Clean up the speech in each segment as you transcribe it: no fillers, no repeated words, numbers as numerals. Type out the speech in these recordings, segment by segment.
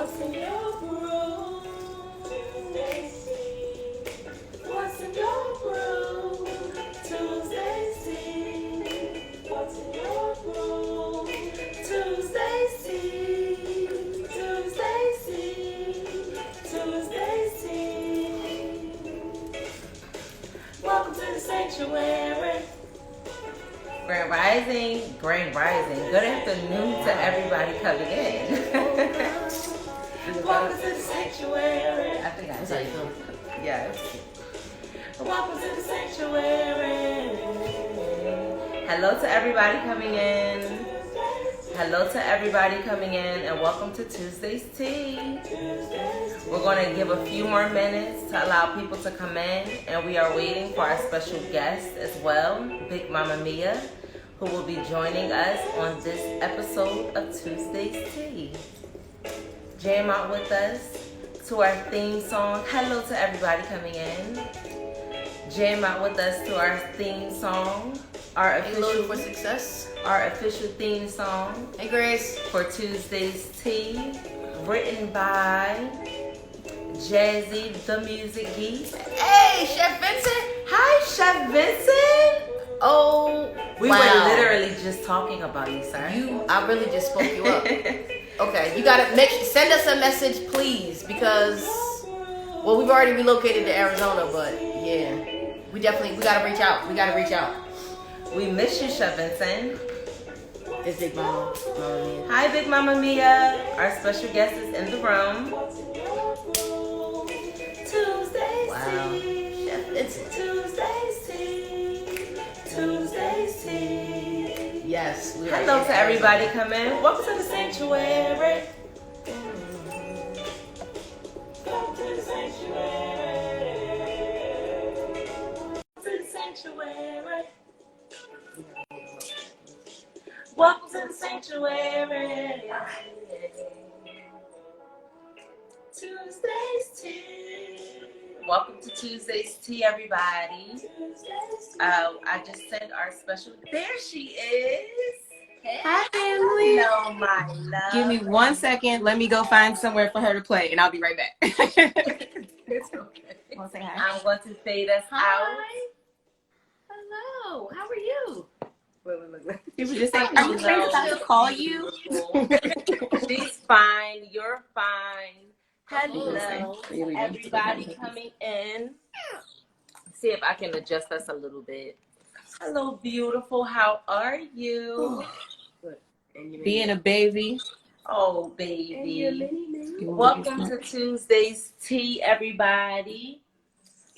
What's in your brew? What's in your brew? Tuesday's tea. What's in your brew? Tuesday's tea. Tuesday's tea. Tuesday's tea. Welcome to the sanctuary. Grand Rising, Grand Rising. Good afternoon to everybody coming in. Welcome to the sanctuary. I think I said it. Yes. Welcome to the sanctuary. Hello to everybody coming in. Hello to everybody coming in, and welcome to Tuesday's Tea. We're going to give a few more minutes to allow people to come in, and we are waiting for our special guest as well, Big Mama Mia, who will be joining us on this episode of Tuesday's Tea. Jam out with us to our theme song. Hello to everybody coming in. Jam out with us to our theme song. Our official for success. Our official theme song. Hey, Grace. For Tuesday's Tea, written by Jazzy the Music Geek. Hey, Chef Vincent. Hi, Chef Vincent. Oh, we were literally just talking about you, sir. I really just spoke you up. Okay, you gotta send us a message, please, because we've already relocated to Arizona, but yeah, we gotta reach out. We gotta reach out. We miss you, Chef Vincent. It's Big Mama Mia. Hi, Big Mama Mia. Our special guest is in the room. Wow. Chef Vincent. Tuesday's tea. Tuesday's tea. Yes. Hello to everybody coming. Welcome to the sanctuary. Welcome to the sanctuary. To the sanctuary. Welcome to the sanctuary. Tuesday's tea. Welcome to Tuesday's Tea, everybody. I just sent our special. There she is. Hey. Hi, family. Hello, my love. Give me 1 second. Let me go find somewhere for her to play, and I'll be right back. It's okay. Want to say hi? I'm going to fade us out. Hello. How are you? Wait. People just saying, are you friends about to call you? She's fine. You're fine. Hello, Really everybody coming in. See if I can adjust us a little bit. Hello, beautiful. How are you? Being a baby. Oh, baby. Welcome to Tuesday's Tea, everybody.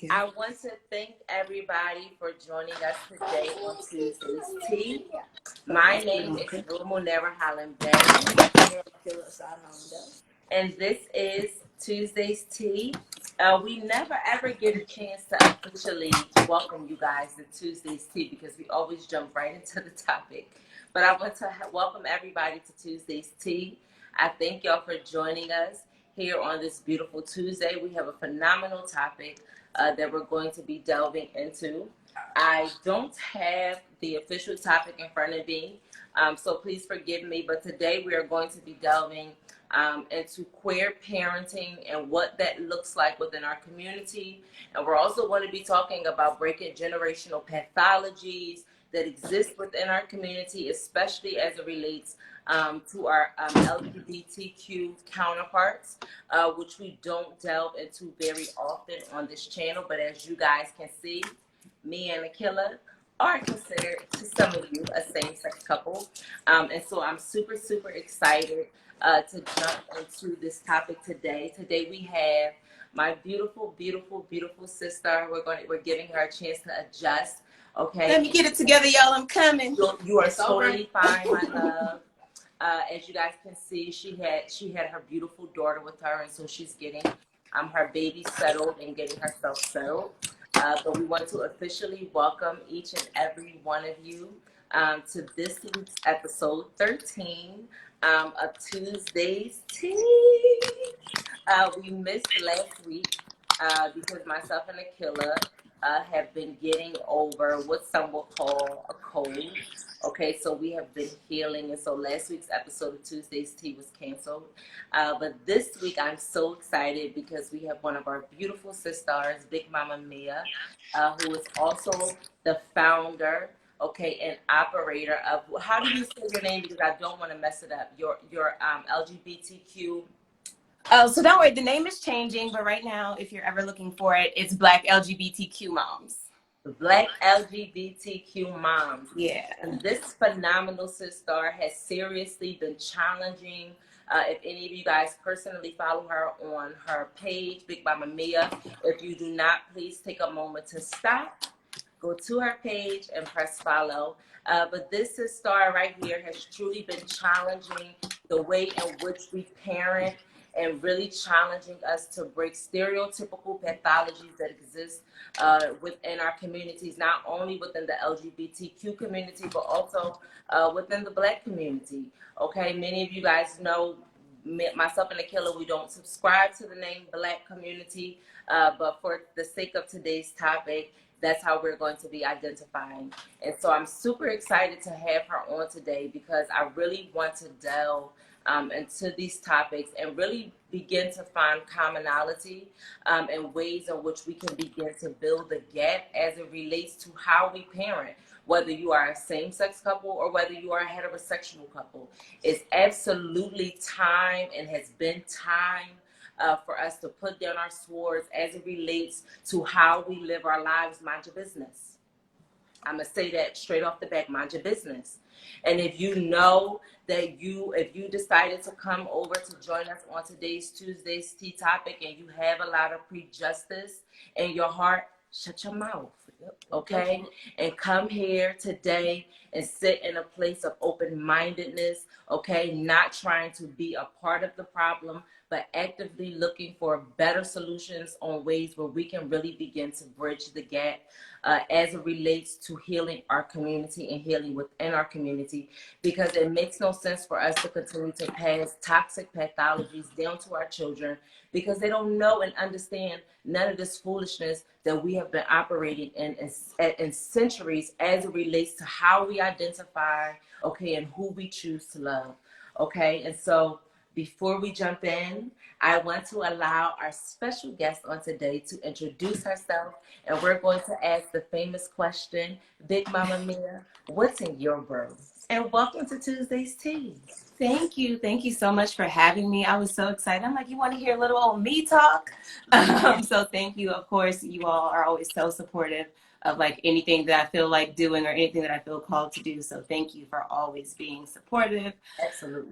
I want to thank everybody for joining us today on Tuesday's Tea. My name is Rumunera Holland Bay, and this is Tuesday's Tea. We never ever get a chance to officially welcome you guys to Tuesday's Tea because we always jump right into the topic. But I want to welcome everybody to Tuesday's Tea. I thank y'all for joining us here on this beautiful Tuesday. We have a phenomenal topic that we're going to be delving into. I don't have the official topic in front of me, so please forgive me. But today we are going to be delving into queer parenting and what that looks like within our community. And we're also going to be talking about breaking generational pathologies that exist within our community, especially as it relates to our LGBTQ counterparts, which we don't delve into very often on this channel. But as you guys can see, me and Akila are considered, to some of you, a same-sex couple. And so I'm super, super excited to jump into this topic today. Today we have my beautiful, beautiful, beautiful sister. We're giving her a chance to adjust. Okay. Let me get it together, y'all. I'm coming. You are totally fine, my love. As you guys can see, she had her beautiful daughter with her, and so she's getting her baby settled and getting herself settled. But we want to officially welcome each and every one of you to this week's episode 13 of Tuesday's Tea. We missed last week because myself and Akila have been getting over what some will call a cold. Okay, so we have been healing, and so last week's episode of Tuesday's Tea was canceled. But this week I'm so excited because we have one of our beautiful sisters, Big Mama Mia, who is also the founder, okay, and operator of, how do you say your name, because I don't want to mess it up, your LGBTQ. Oh, so don't worry, the name is changing, but right now, if you're ever looking for it, it's Black LGBTQ Moms. Black LGBTQ Moms. Yeah. And this phenomenal sister has seriously been challenging. If any of you guys personally follow her on her page, Big Mama Mia, if you do not, please take a moment to stop, go to her page and press follow. But this sister right here has truly been challenging the way in which we parent, and really challenging us to break stereotypical pathologies that exist within our communities, not only within the LGBTQ community, but also within the Black community. Okay, many of you guys know, myself and Akila, we don't subscribe to the name Black community, but for the sake of today's topic, that's how we're going to be identifying. And so I'm super excited to have her on today because I really want to delve into these topics and really begin to find commonality and ways in which we can begin to build the gap as it relates to how we parent, whether you are a same-sex couple or whether you are a heterosexual couple. It's absolutely time and has been time for us to put down our swords as it relates to how we live our lives. Mind your business. I'm going to say that straight off the bat, mind your business. And if you know that if you decided to come over to join us on today's Tuesday's Tea topic and you have a lot of prejudice in your heart, shut your mouth, okay? And come here today and sit in a place of open-mindedness, okay? Not trying to be a part of the problem, but actively looking for better solutions on ways where we can really begin to bridge the gap as it relates to healing our community and healing within our community, because it makes no sense for us to continue to pass toxic pathologies down to our children because they don't know and understand none of this foolishness that we have been operating in centuries as it relates to how we identify, okay, and who we choose to love, okay? And so before we jump in, I want to allow our special guest on today to introduce herself, and we're going to ask the famous question, Big Mama Mia, what's in your brew? And welcome to Tuesday's Tea. Thank you. Thank you so much for having me. I was so excited. I'm like, you want to hear a little old me talk? So thank you. Of course, you all are always so supportive of like anything that I feel like doing or anything that I feel called to do. So thank you for always being supportive. Absolutely.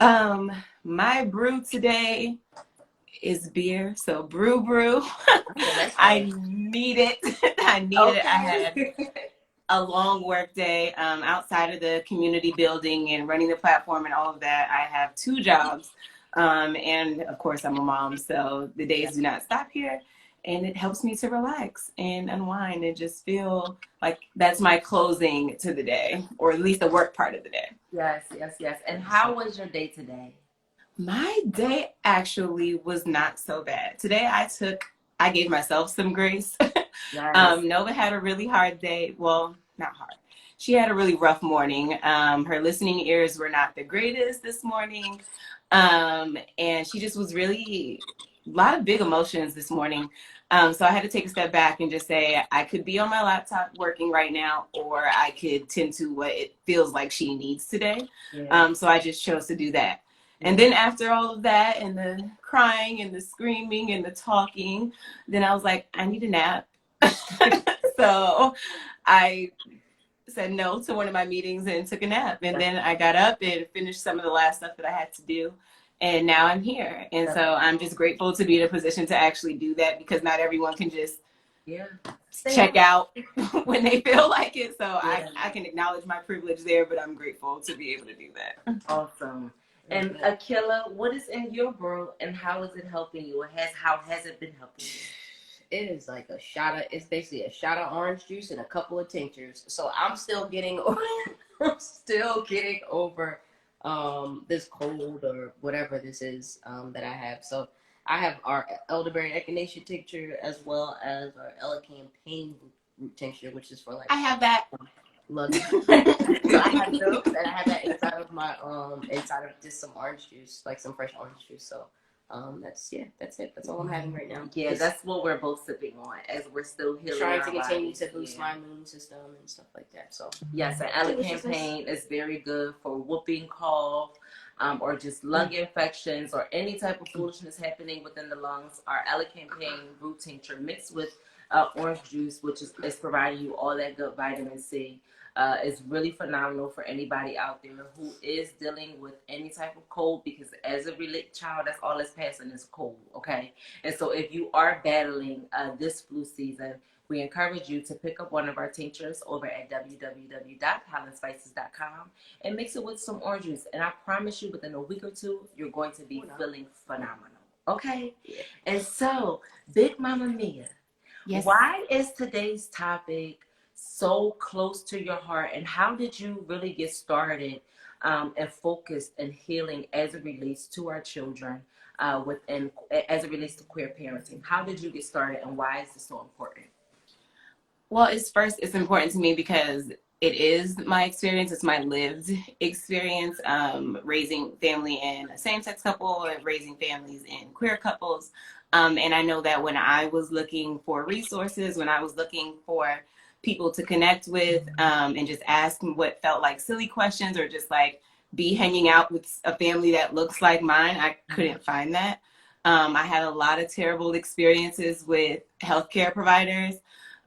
My brew today is beer. So brew. I need it. I need it. I had a long work day outside of the community building and running the platform and all of that. I have 2 jobs. And of course I'm a mom. So the days do not stop here. And it helps me to relax and unwind and just feel like that's my closing to the day, or at least the work part of the day. Yes. And how was your day today? My day actually was not so bad. Today I gave myself some grace. Yes. Nova had a really hard day. Well, not hard. She had a really rough morning. Her listening ears were not the greatest this morning. And she just was really a lot of big emotions this morning. So I had to take a step back and just say I could be on my laptop working right now, or I could tend to what it feels like she needs today. Yeah. So I just chose to do that. And then after all of that and the crying and the screaming and the talking, then I was like, I need a nap. So I said no to one of my meetings and took a nap. And then I got up and finished some of the last stuff that I had to do. And now I'm here. And so I'm just grateful to be in a position to actually do that, because not everyone can just check out when they feel like it. So I can acknowledge my privilege there, but I'm grateful to be able to do that. Awesome. And Akila, what is in your brew and how is it helping you? How has it been helping you? It is like it's basically a shot of orange juice and a couple of tinctures. So I'm still getting over this cold or whatever this is that I have. So I have our elderberry echinacea tincture as well as our elecampane root tincture, which is for like I have that. luggage. So I have those, and I have that inside of my inside of just some orange juice, like some fresh orange juice. So that's it. That's all I'm having right now. Yeah, that's what we're both sipping on as we're still healing. Trying our to continue bodies. to boost my immune system and stuff like that. So yes, and elecampane is very good for whooping cough, or just lung infections or any type of foolishness happening within the lungs. Our elecampane root tincture mixed with orange juice, which is providing you all that good vitamin C. Is really phenomenal for anybody out there who is dealing with any type of cold, because as a child, that's all that's passing is cold, okay? And so if you are battling this flu season, we encourage you to pick up one of our tinctures over at www.hollandspices.com and mix it with some orange juice. And I promise you, within a week or two, you're going to be feeling phenomenal, okay? Yeah. And so, Big Mama Mia, Yes. why is today's topic so close to your heart, and how did you really get started and focused in healing as it relates to our children, as it relates to queer parenting? How did you get started, and why is this so important? Well, it's important to me because it is my experience. It's my lived experience, raising family in a same-sex couple and raising families in queer couples. And I know that when I was looking for resources, when I was looking for people to connect with, and just ask what felt like silly questions, or just like be hanging out with a family that looks like mine, I couldn't find that. I had a lot of terrible experiences with healthcare providers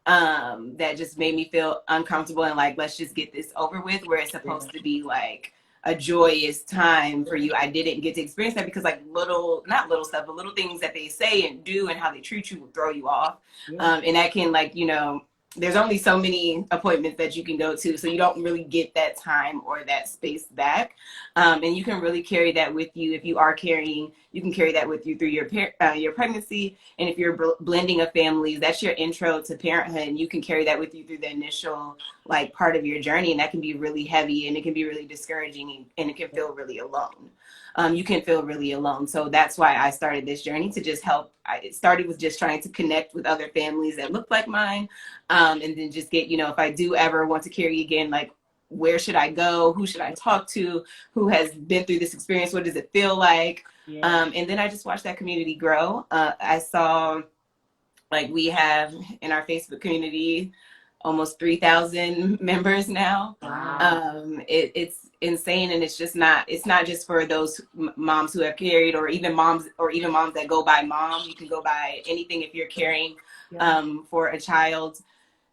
that just made me feel uncomfortable and like, let's just get this over with, where it's supposed to be like a joyous time for you. I didn't get to experience that because like not little stuff, but little things that they say and do and how they treat you will throw you off. And that can, like, there's only so many appointments that you can go to, so you don't really get that time or that space back. And you can really carry that with you. If you are carrying, you can carry that with you through your pregnancy. And if you're blending of families, that's your intro to parenthood. And you can carry that with you through the initial like part of your journey. And that can be really heavy, and it can be really discouraging, and it can feel really alone. You can feel really alone. So that's why I started this journey, to just help. It started with just trying to connect with other families that look like mine. And then just get, if I do ever want to carry again, like, where should I go? Who should I talk to? Who has been through this experience? What does it feel like? And then I just watched that community grow. I saw, like, we have in our Facebook community almost 3,000 members now. Wow. It's insane, and it's not just for those moms who have carried, or even moms that go by mom. You can go by anything. If you're caring for a child,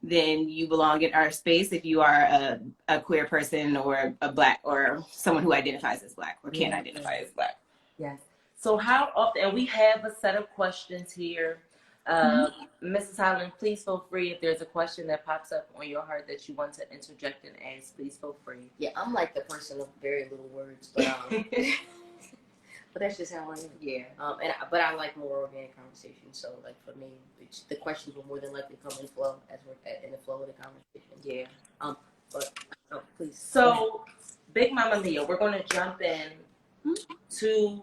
then you belong in our space. If you are a queer person, or a Black, or someone who identifies as Black or can identify as Black. Yes. So how often, and we have a set of questions here. Mrs. Holland, please feel free if there's a question that pops up on your heart that you want to interject and ask. Please feel free. Yeah, I'm like the person of very little words, but but that's just how I am. Yeah. But I like more organic conversation. So like for me, the questions will more than likely come in flow as we're in the flow of the conversation. Yeah. But please. So, Big Mama Mia, we're going to jump in to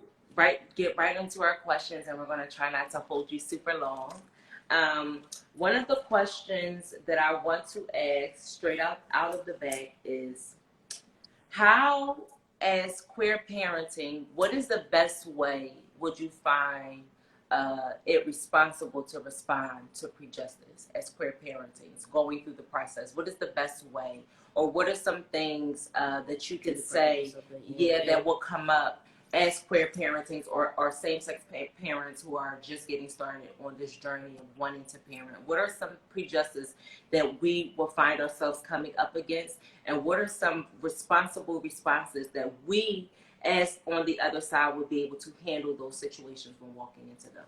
get right into our questions, and we're going to try not to hold you super long. One of the questions that I want to ask straight out of the bag is, how, as queer parenting, what is the best way would you find it responsible to respond to prejudice as queer parenting, going through the process? What is the best way, or what are some things that you could say, that will come up as queer parentings, or same-sex parents who are just getting started on this journey of wanting to parent? What are some prejudices that we will find ourselves coming up against, and what are some responsible responses that we, as on the other side, would be able to handle those situations when walking into them?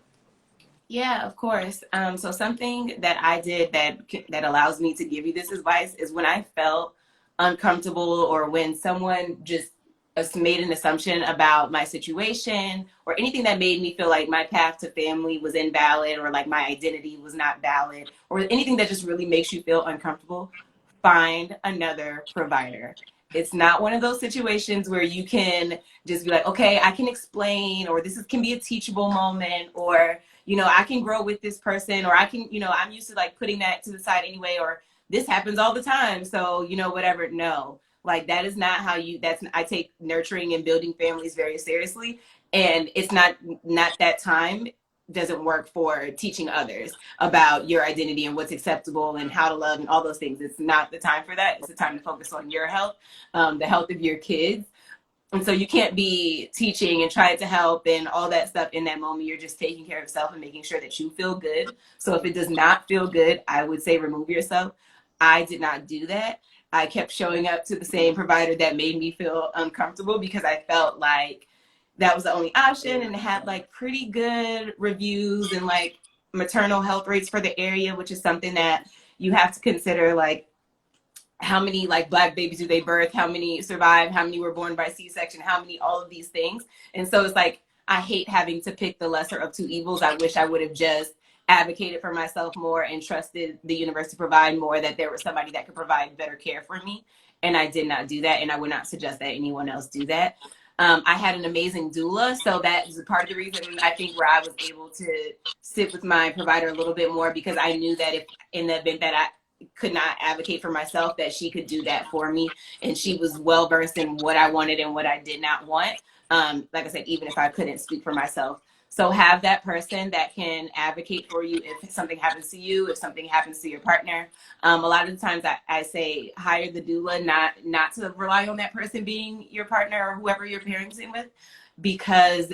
Yeah, of course. So something that I did that allows me to give you this advice is, when I felt uncomfortable, or when someone just made an assumption about my situation, or anything that made me feel like my path to family was invalid, or like my identity was not valid, or anything that just really makes you feel uncomfortable, find another provider. It's not one of those situations where you can just be like, okay, I can explain, or can be a teachable moment, or, you know, I can grow with this person, or I can, you know, I'm used to like putting that to the side anyway, or this happens all the time. So, you know, whatever. No, like that is not how I take nurturing and building families very seriously. And it's not that time doesn't work for teaching others about your identity and what's acceptable and how to love and all those things. It's not the time for that. It's the time to focus on your health, the health of your kids. And so you can't be teaching and trying to help and all that stuff in that moment. You're just taking care of yourself and making sure that you feel good. So if it does not feel good, I would say remove yourself. I did not do that. I kept showing up to the same provider that made me feel uncomfortable because I felt like that was the only option, and it had like pretty good reviews and like maternal health rates for the area, which is something that you have to consider, like how many like Black babies do they birth, how many survive, how many were born by C-section, how many, all of these things. And so it's like, I hate having to pick the lesser of two evils. I wish I would have just advocated for myself more and trusted the universe to provide more, that there was somebody that could provide better care for me. And I did not do that. And I would not suggest that anyone else do that. I had an amazing doula. So that is part of the reason I think where I was able to sit with my provider a little bit more, because I knew that if in the event that I could not advocate for myself, that she could do that for me. And she was well versed in what I wanted and what I did not want. Like I said, even if I couldn't speak for myself. So have that person that can advocate for you if something happens to you, if something happens to your partner. A lot of the times I say hire the doula, not to rely on that person being your partner or whoever you're parenting with, because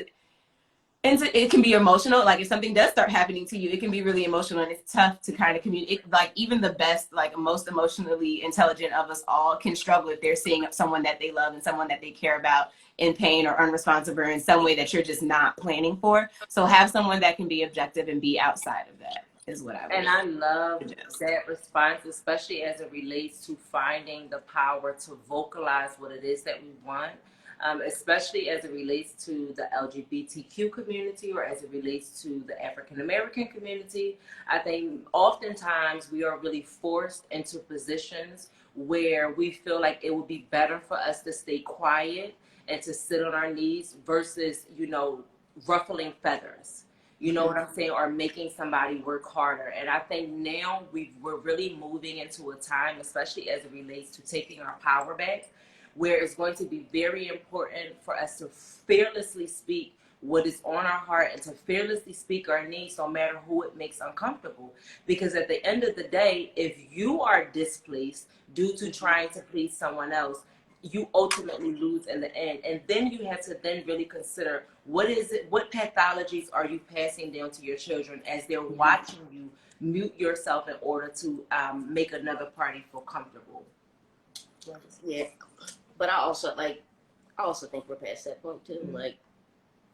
it can be emotional. Like if something does start happening to you, it can be really emotional, and it's tough to kind of communicate. Like even the best, like most emotionally intelligent of us all can struggle if they're seeing someone that they love and someone that they care about in pain or unresponsive or in some way that you're just not planning for. So have someone that can be objective and be outside of that is what I would. And I love suggest. that response, especially as it relates to finding the power to vocalize what it is that we want. Especially as it relates to the LGBTQ community or as it relates to the African American community. I think oftentimes we are really forced into positions where we feel like it would be better for us to stay quiet and to sit on our knees versus, you know, ruffling feathers. You know what I'm saying? Or making somebody work harder. And I think now we're really moving into a time, especially as it relates to taking our power back, where it's going to be very important for us to fearlessly speak what is on our heart and to fearlessly speak our needs, no matter who it makes uncomfortable. Because at the end of the day, if you are displaced due to trying to please someone else, you ultimately lose in the end. And then you have to then really consider what pathologies are you passing down to your children as they're watching you mute yourself in order to make another party feel comfortable. Yeah. But I also think we're past that point too. Mm-hmm. Like,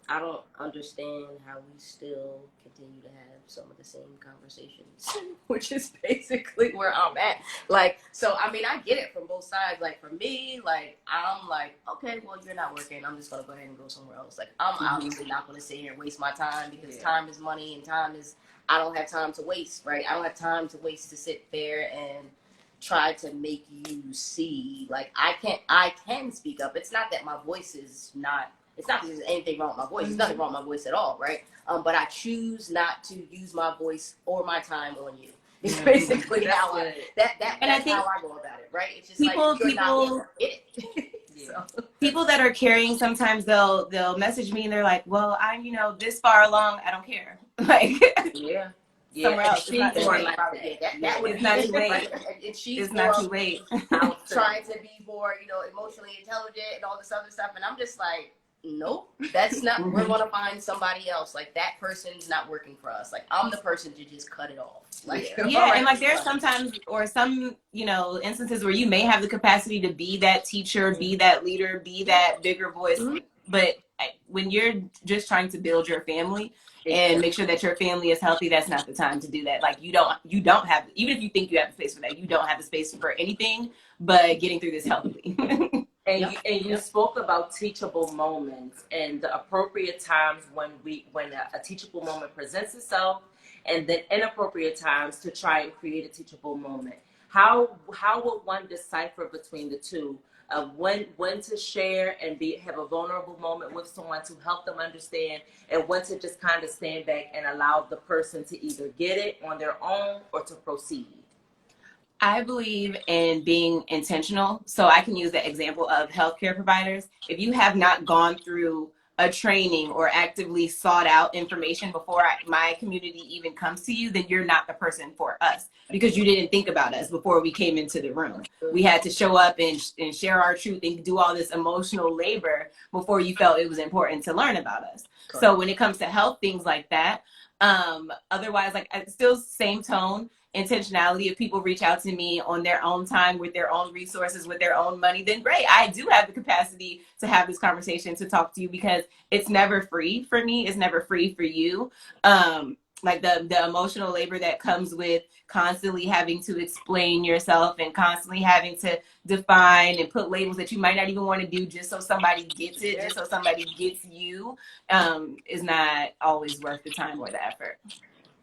I don't understand how we still continue to have some of the same conversations, which is basically where I'm at. Like, so, I mean, I get it from both sides. Like, for me, like, I'm like, okay, well, you're not working. I'm just going to go ahead and go somewhere else. Like, I'm obviously not going to sit here and waste my time, because time is money, and I don't have time to waste, right? I don't have time to waste to sit there and try to make you see. Like, I can speak up. It's not that my voice is not, it's not that there's anything wrong with my voice. There's nothing wrong with my voice at all, right? But I choose not to use my voice or my time on you. It's basically how I go about it, right? It's just people not get it. So. People that are carrying, sometimes they'll message me and they're like, well, I'm, you know, this far along, I don't care. Like, yeah. Somewhere else. It's not too late. It's not too late. I'm trying to be more, you know, emotionally intelligent and all this other stuff, and I'm just like, nope, that's not. We're gonna find somebody else. Like, that person's not working for us. Like, I'm the person to just cut it off. Like, yeah, and like there's sometimes or some, you know, instances where you may have the capacity to be that teacher, be that leader, be that bigger voice, but when you're just trying to build your family and make sure that your family is healthy, that's not the time to do that. Like, you don't have, even if you think you have the space for that, you don't have the space for anything but getting through this healthily. And you spoke about teachable moments and the appropriate times when a teachable moment presents itself, and then inappropriate times to try and create a teachable moment. How would one decipher between the two? of when to share and have a vulnerable moment with someone to help them understand, and when to just kind of stand back and allow the person to either get it on their own or to proceed? I believe in being intentional. So I can use the example of healthcare providers. If you have not gone through a training or actively sought out information before my community even comes to you, then you're not the person for us, because you didn't think about us before we came into the room. We had to show up and share our truth and do all this emotional labor before you felt it was important to learn about us. Correct. So when it comes to health, things like that, otherwise, like, still same tone, intentionality. If people reach out to me on their own time, with their own resources, with their own money, then great. I do have the capacity to have this conversation, to talk to you, because it's never free for me. It's never free for you. Like the emotional labor that comes with constantly having to explain yourself and constantly having to define and put labels that you might not even want to do just so somebody gets it, just so somebody gets you, is not always worth the time or the effort.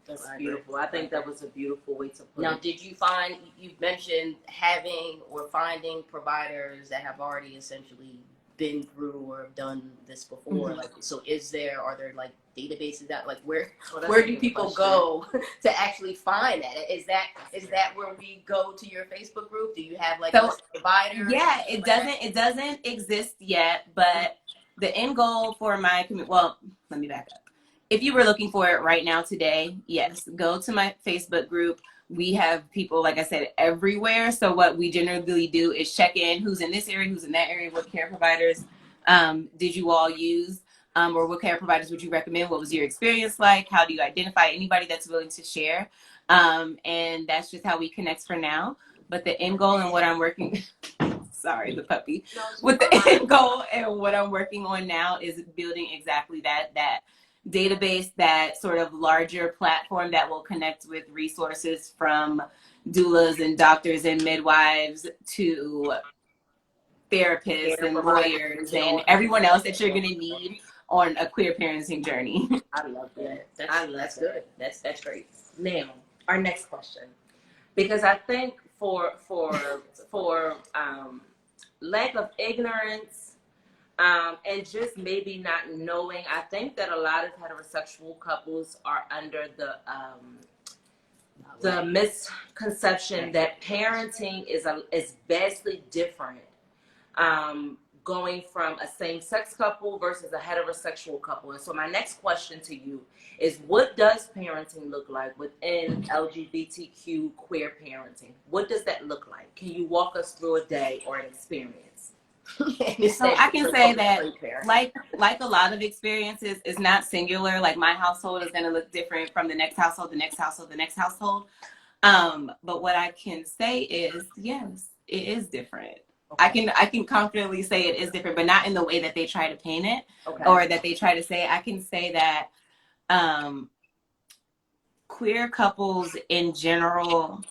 That's beautiful. I think that was a beautiful way to put it. Now, did you find, you mentioned having or finding providers that have already essentially been through or have done this before? Mm-hmm. Like, so are there like databases that, like, where do people go to actually find that? Is that where we go to your Facebook group? Do you have like a provider? Yeah, it doesn't exist yet, but the end goal for my community, well, let me back up. If you were looking for it right now today, yes, go to my Facebook group. We have people, like I said, everywhere. So what we generally do is check in who's in this area, who's in that area, what care providers did you all use, or what care providers would you recommend? What was your experience like? How do you identify anybody that's willing to share? And that's just how we connect for now. But the end goal and what I'm working, sorry, the puppy. With the end goal and what I'm working on now is building exactly that database, that sort of larger platform that will connect with resources from doulas and doctors and midwives to therapists and lawyers and everyone else that you're going to need on a queer parenting journey. I love that. That's good. That's great. Now, our next question, because I think for lack of ignorance, and just maybe not knowing, I think that a lot of heterosexual couples are under the misconception that parenting is vastly different, going from a same-sex couple versus a heterosexual couple. And so my next question to you is, what does parenting look like within LGBTQ queer parenting? What does that look like? Can you walk us through a day or an experience? So I can say that, like a lot of experiences, is not singular. Like, my household is going to look different from the next household, the next household, the next household. But what I can say is, yes, it is different. Okay. I can confidently say it is different, but not in the way that they try to paint it, okay, or that they try to say. I can say that queer couples in general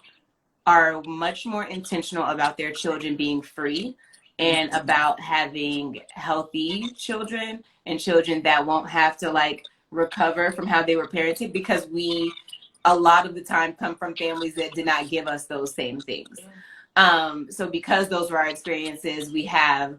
are much more intentional about their children being free, and about having healthy children and children that won't have to like recover from how they were parented, because we a lot of the time come from families that did not give us those same things. So because those were our experiences, we are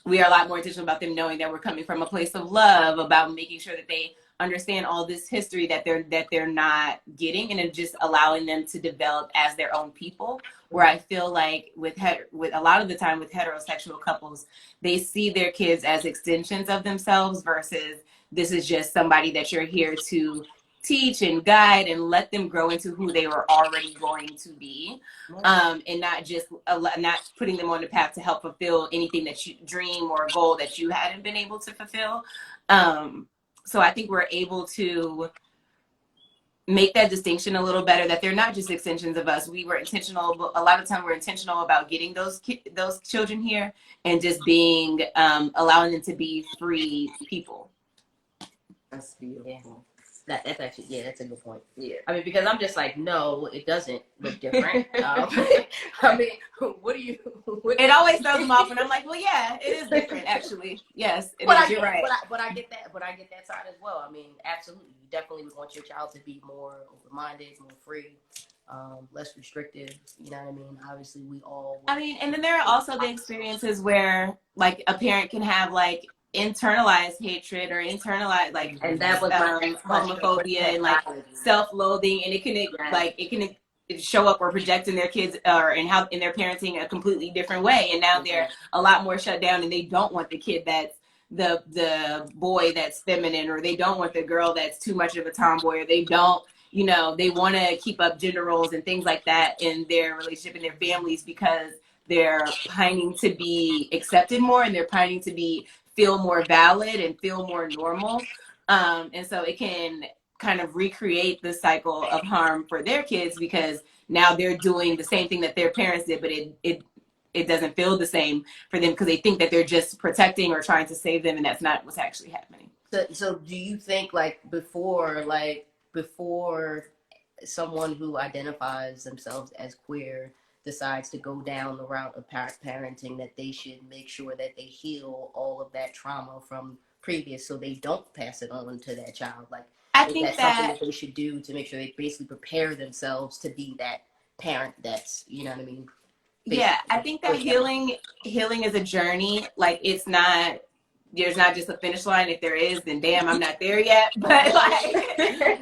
a lot more intentional about them knowing that we're coming from a place of love, about making sure that they understand all this history that they're not getting, and just allowing them to develop as their own people. Where I feel like with a lot of the time with heterosexual couples, they see their kids as extensions of themselves, versus this is just somebody that you're here to teach and guide and let them grow into who they were already going to be, and not putting them on the path to help fulfill anything that you dream or a goal that you hadn't been able to fulfill. So I think we're able to make that distinction a little better, that they're not just extensions of us. We were intentional. A lot of time we're intentional about getting those children here, and just being, allowing them to be free people. That's beautiful. Yeah. That's actually, yeah, that's a good point. Yeah. I mean, because I'm just like, no, it doesn't look different. I mean, it always throws them off, and I'm like, well, yeah, it is different, actually. Yes, you're right. But I get that side as well. I mean, absolutely. You definitely would want your child to be more open-minded, more free. less restrictive. You know what I mean? Obviously, we all. I mean, and then there are also the experiences where like a parent can have like internalized hatred or internalized like And that was my next question. What homophobia and like psychology? self-loathing, and it can Yes. it can show up or project in their kids or in their parenting a completely different way, and now they're a lot more shut down and they don't want the kid that's the boy that's feminine, or they don't want the girl that's too much of a tomboy, or they don't, you know, they want to keep up gender roles and things like that in their relationship and their families because they're pining to be accepted more, and they're pining to be feel more valid and feel more normal. And so it can kind of recreate the cycle of harm for their kids because now they're doing the same thing that their parents did, but it doesn't feel the same for them because they think that they're just protecting or trying to save them, and that's not what's actually happening. So do you think before someone who identifies themselves as queer decides to go down the route of parenting, that they should make sure that they heal all of that trauma from previous so they don't pass it on to that child? Like, I is think that something that they should do to make sure they basically prepare themselves to be that parent that's, you know what I mean? Yeah, I think that healing is a journey. Like, it's not, there's not just a finish line. If there is, then damn, I'm not there yet. But like,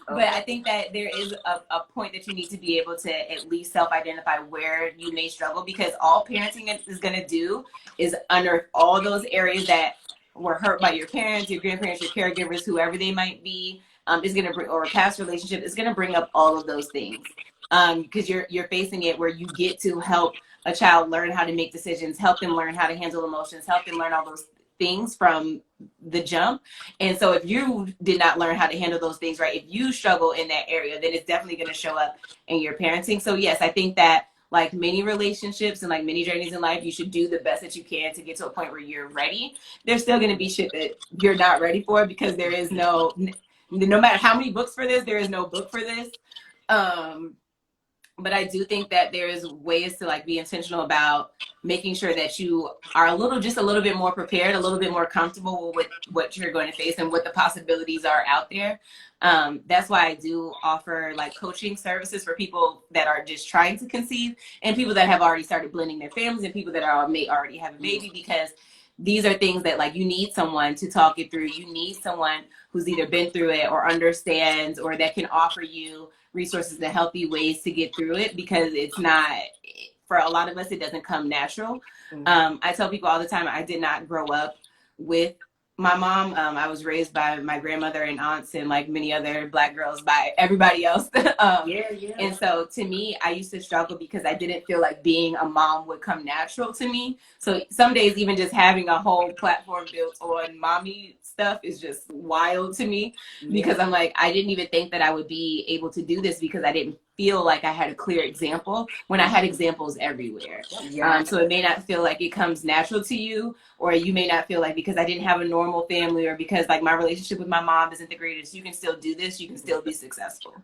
but I think that there is a point that you need to be able to at least self-identify where you may struggle, because all parenting is going to do is unearth all those areas that were hurt by your parents, your grandparents, your caregivers, whoever they might be, is going to bring, or a past relationship is going to bring up all of those things. Because you're facing it where you get to help a child learn how to make decisions, help them learn how to handle emotions, help them learn all those things from the jump. And so if you did not learn how to handle those things right, if you struggle in that area, then it's definitely going to show up in your parenting. So yes, I think that like many relationships and like many journeys in life, you should do the best that you can to get to a point where you're ready. There's still going to be shit that you're not ready for, because there is no matter how many books for this, there is no book for this. But I do think that there's ways to like be intentional about making sure that you are just a little bit more prepared, a little bit more comfortable with what you're going to face and what the possibilities are out there. That's why I do offer like coaching services for people that are just trying to conceive, and people that have already started blending their families, and people that may already have a baby, because these are things that like you need someone to talk it through. You need someone who's either been through it or understands, or that can offer you resources and healthy ways to get through it, because it's not, for a lot of us, it doesn't come natural. I tell people all the time, I did not grow up with my mom. I was raised by my grandmother and aunts, and like many other Black girls, by everybody else. And so to me, I used to struggle because I didn't feel like being a mom would come natural to me. So some days, even just having a whole platform built on mommy stuff is just wild to me, because I'm like, I didn't even think that I would be able to do this, because I didn't feel like I had a clear example when I had examples everywhere. So it may not feel like it comes natural to you, or you may not feel like, because I didn't have a normal family, or because like my relationship with my mom isn't the greatest, you can still do this, you can still be successful.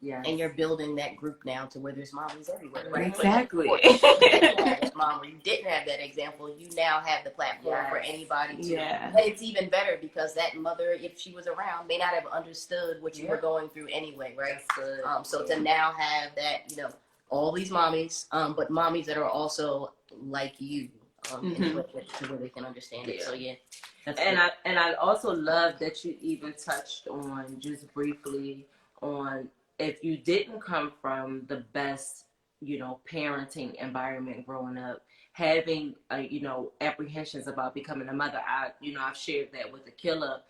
Yeah. And you're building that group now to where there's mommies everywhere, right? Exactly. If you didn't have mom, or you didn't have that example, you now have the platform for anybody to. And it's even better because that mother, if she was around, may not have understood what you were going through anyway, right? So to now have that, you know, all these mommies, but mommies that are also like you, to where they can understand it. So yeah. I also love that you even touched on, just briefly, on if you didn't come from the best, you know, parenting environment growing up, having, you know, apprehensions about becoming a mother. I've shared that with Akila.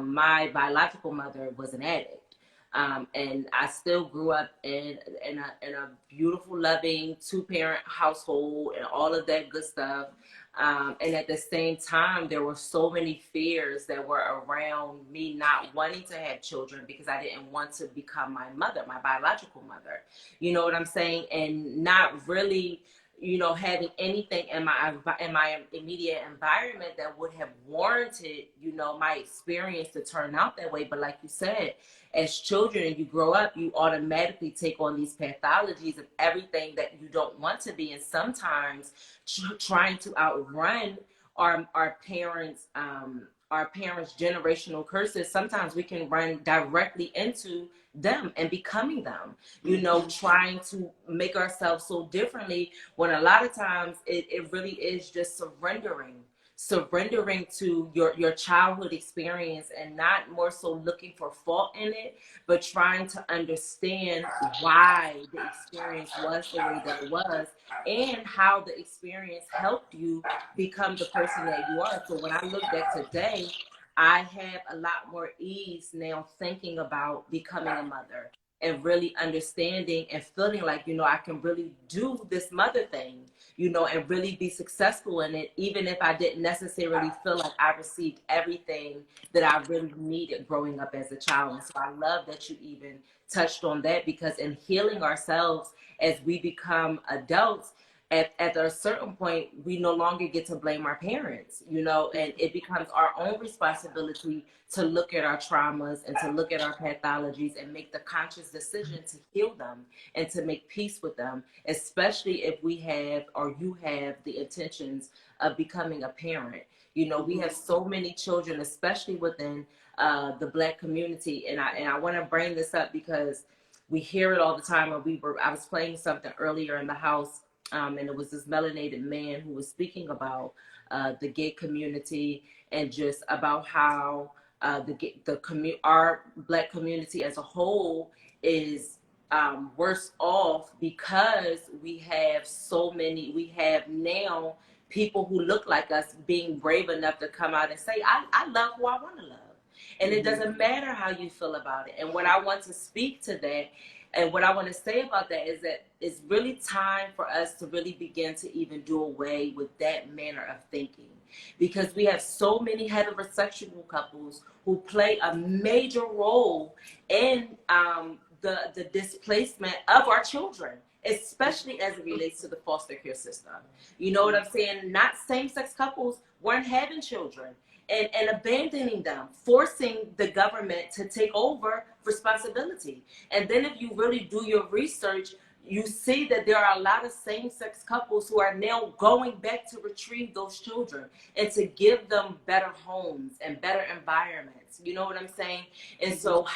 My biological mother was an addict. And I still grew up in a beautiful, loving 2-parent household and all of that good stuff. And at the same time, there were so many fears that were around me not wanting to have children, because I didn't want to become my mother, my biological mother. You know what I'm saying? And not really, you know, having anything in my immediate environment that would have warranted, you know, my experience to turn out that way. But like you said, as children, and you grow up, you automatically take on these pathologies of everything that you don't want to be. And sometimes trying to outrun our parents' our parents' generational curses, sometimes we can run directly into them and becoming them, trying to make ourselves so differently, when a lot of times it really is just surrendering to your childhood experience, and not more so looking for fault in it, but trying to understand why the experience was the way that it was, and how the experience helped you become the person that you are. So when I look back today, I have a lot more ease now thinking about becoming a mother, and really understanding and feeling like, I can really do this mother thing, and really be successful in it, even if I didn't necessarily feel like I received everything that I really needed growing up as a child. And so I love that you even touched on that, because in healing ourselves as we become adults, at a certain point, we no longer get to blame our parents, and it becomes our own responsibility to look at our traumas and to look at our pathologies and make the conscious decision to heal them and to make peace with them, especially if we have, or you have, the intentions of becoming a parent. We have so many children, especially within the Black community. And I want to bring this up because we hear it all the time. I was playing something earlier in the house, and it was this melanated man who was speaking about the gay community, and just about how our Black community as a whole is worse off, because we have now people who look like us being brave enough to come out and say, I love who I want to love. And it doesn't matter how you feel about it. And what I want to speak to that, and what I want to say about that, is that it's really time for us to really begin to even do away with that manner of thinking. Because we have so many heterosexual couples who play a major role in the displacement of our children, especially as it relates to the foster care system. You know what I'm saying? Not same-sex couples weren't having children and abandoning them, forcing the government to take over responsibility. And then if you really do your research, you see that there are a lot of same-sex couples who are now going back to retrieve those children and to give them better homes and better environments. You know what I'm saying? And so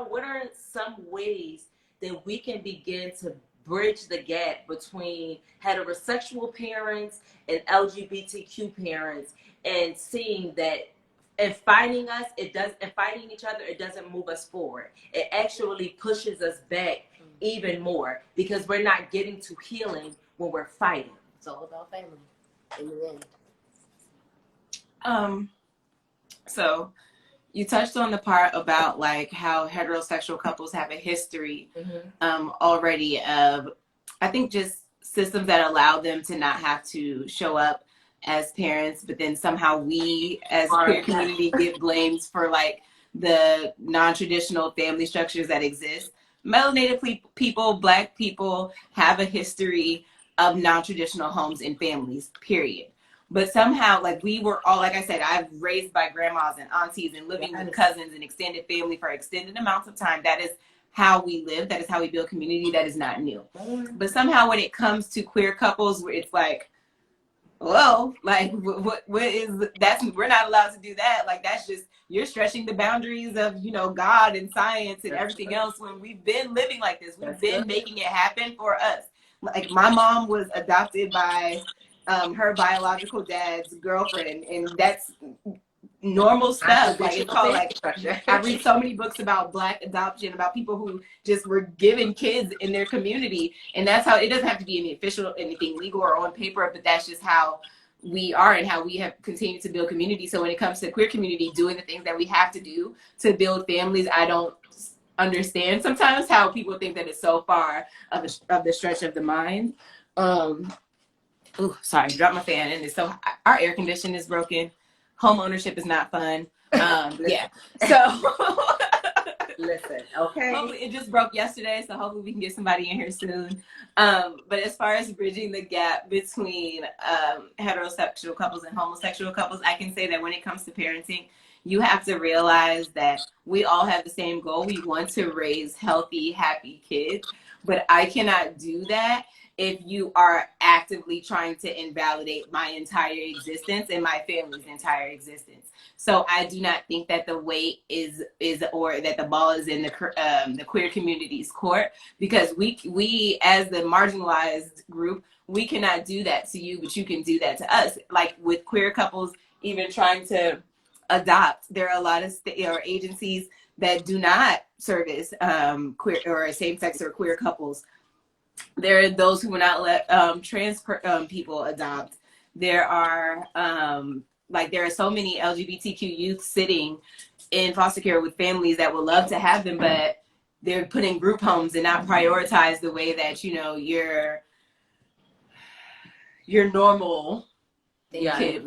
what are some ways that we can begin to bridge the gap between heterosexual parents and LGBTQ parents, and seeing that, and fighting each other, it doesn't move us forward. It actually pushes us back even more, because we're not getting to healing when we're fighting. It's all about family in the end. So you touched on the part about like how heterosexual couples have a history already of, I think, just systems that allow them to not have to show up as parents, but then somehow we as a queer community get blamed for like the non-traditional family structures that exist. Melanated people, Black people have a history of non-traditional homes and families, period. But somehow, like, we were all, like I said, I've raised by grandmas and aunties and living with cousins and extended family for extended amounts of time. That is how we live. That is how we build community. That is not new. But somehow when it comes to queer couples, it's like, well, like, what is, that's, we're not allowed to do that. Like, that's just, you're stretching the boundaries of, God and science and everything else, when we've been living like this. We've been making it happen for us. Like, my mom was adopted by her biological dad's girlfriend, and that's normal stuff. Like, it's called, like, I read so many books about Black adoption, about people who just were given kids in their community, and that's how, it doesn't have to be any official, anything legal or on paper, but that's just how we are and how we have continued to build community. So when it comes to queer community, doing the things that we have to do to build families, I don't understand sometimes how people think that it's so far of the stretch of the mind. Ooh, sorry, dropped my fan, and so our air conditioner is broken. Home ownership is not fun. Yeah. So listen, okay. Hopefully, it just broke yesterday, so hopefully we can get somebody in here soon. But as far as bridging the gap between heterosexual couples and homosexual couples, I can say that when it comes to parenting, you have to realize that we all have the same goal. We want to raise healthy, happy kids, but I cannot do that if you are actively trying to invalidate my entire existence and my family's entire existence. So I do not think that the weight is or that the ball is in the queer community's court, because we as the marginalized group, we cannot do that to you, but you can do that to us. Like with queer couples even trying to adopt, there are a lot of or agencies that do not service queer or same-sex or queer couples. There are those who will not let trans people adopt. There are there are so many LGBTQ youth sitting in foster care with families that would love to have them, but they're put in group homes and not prioritize the way that, you know, your normal kid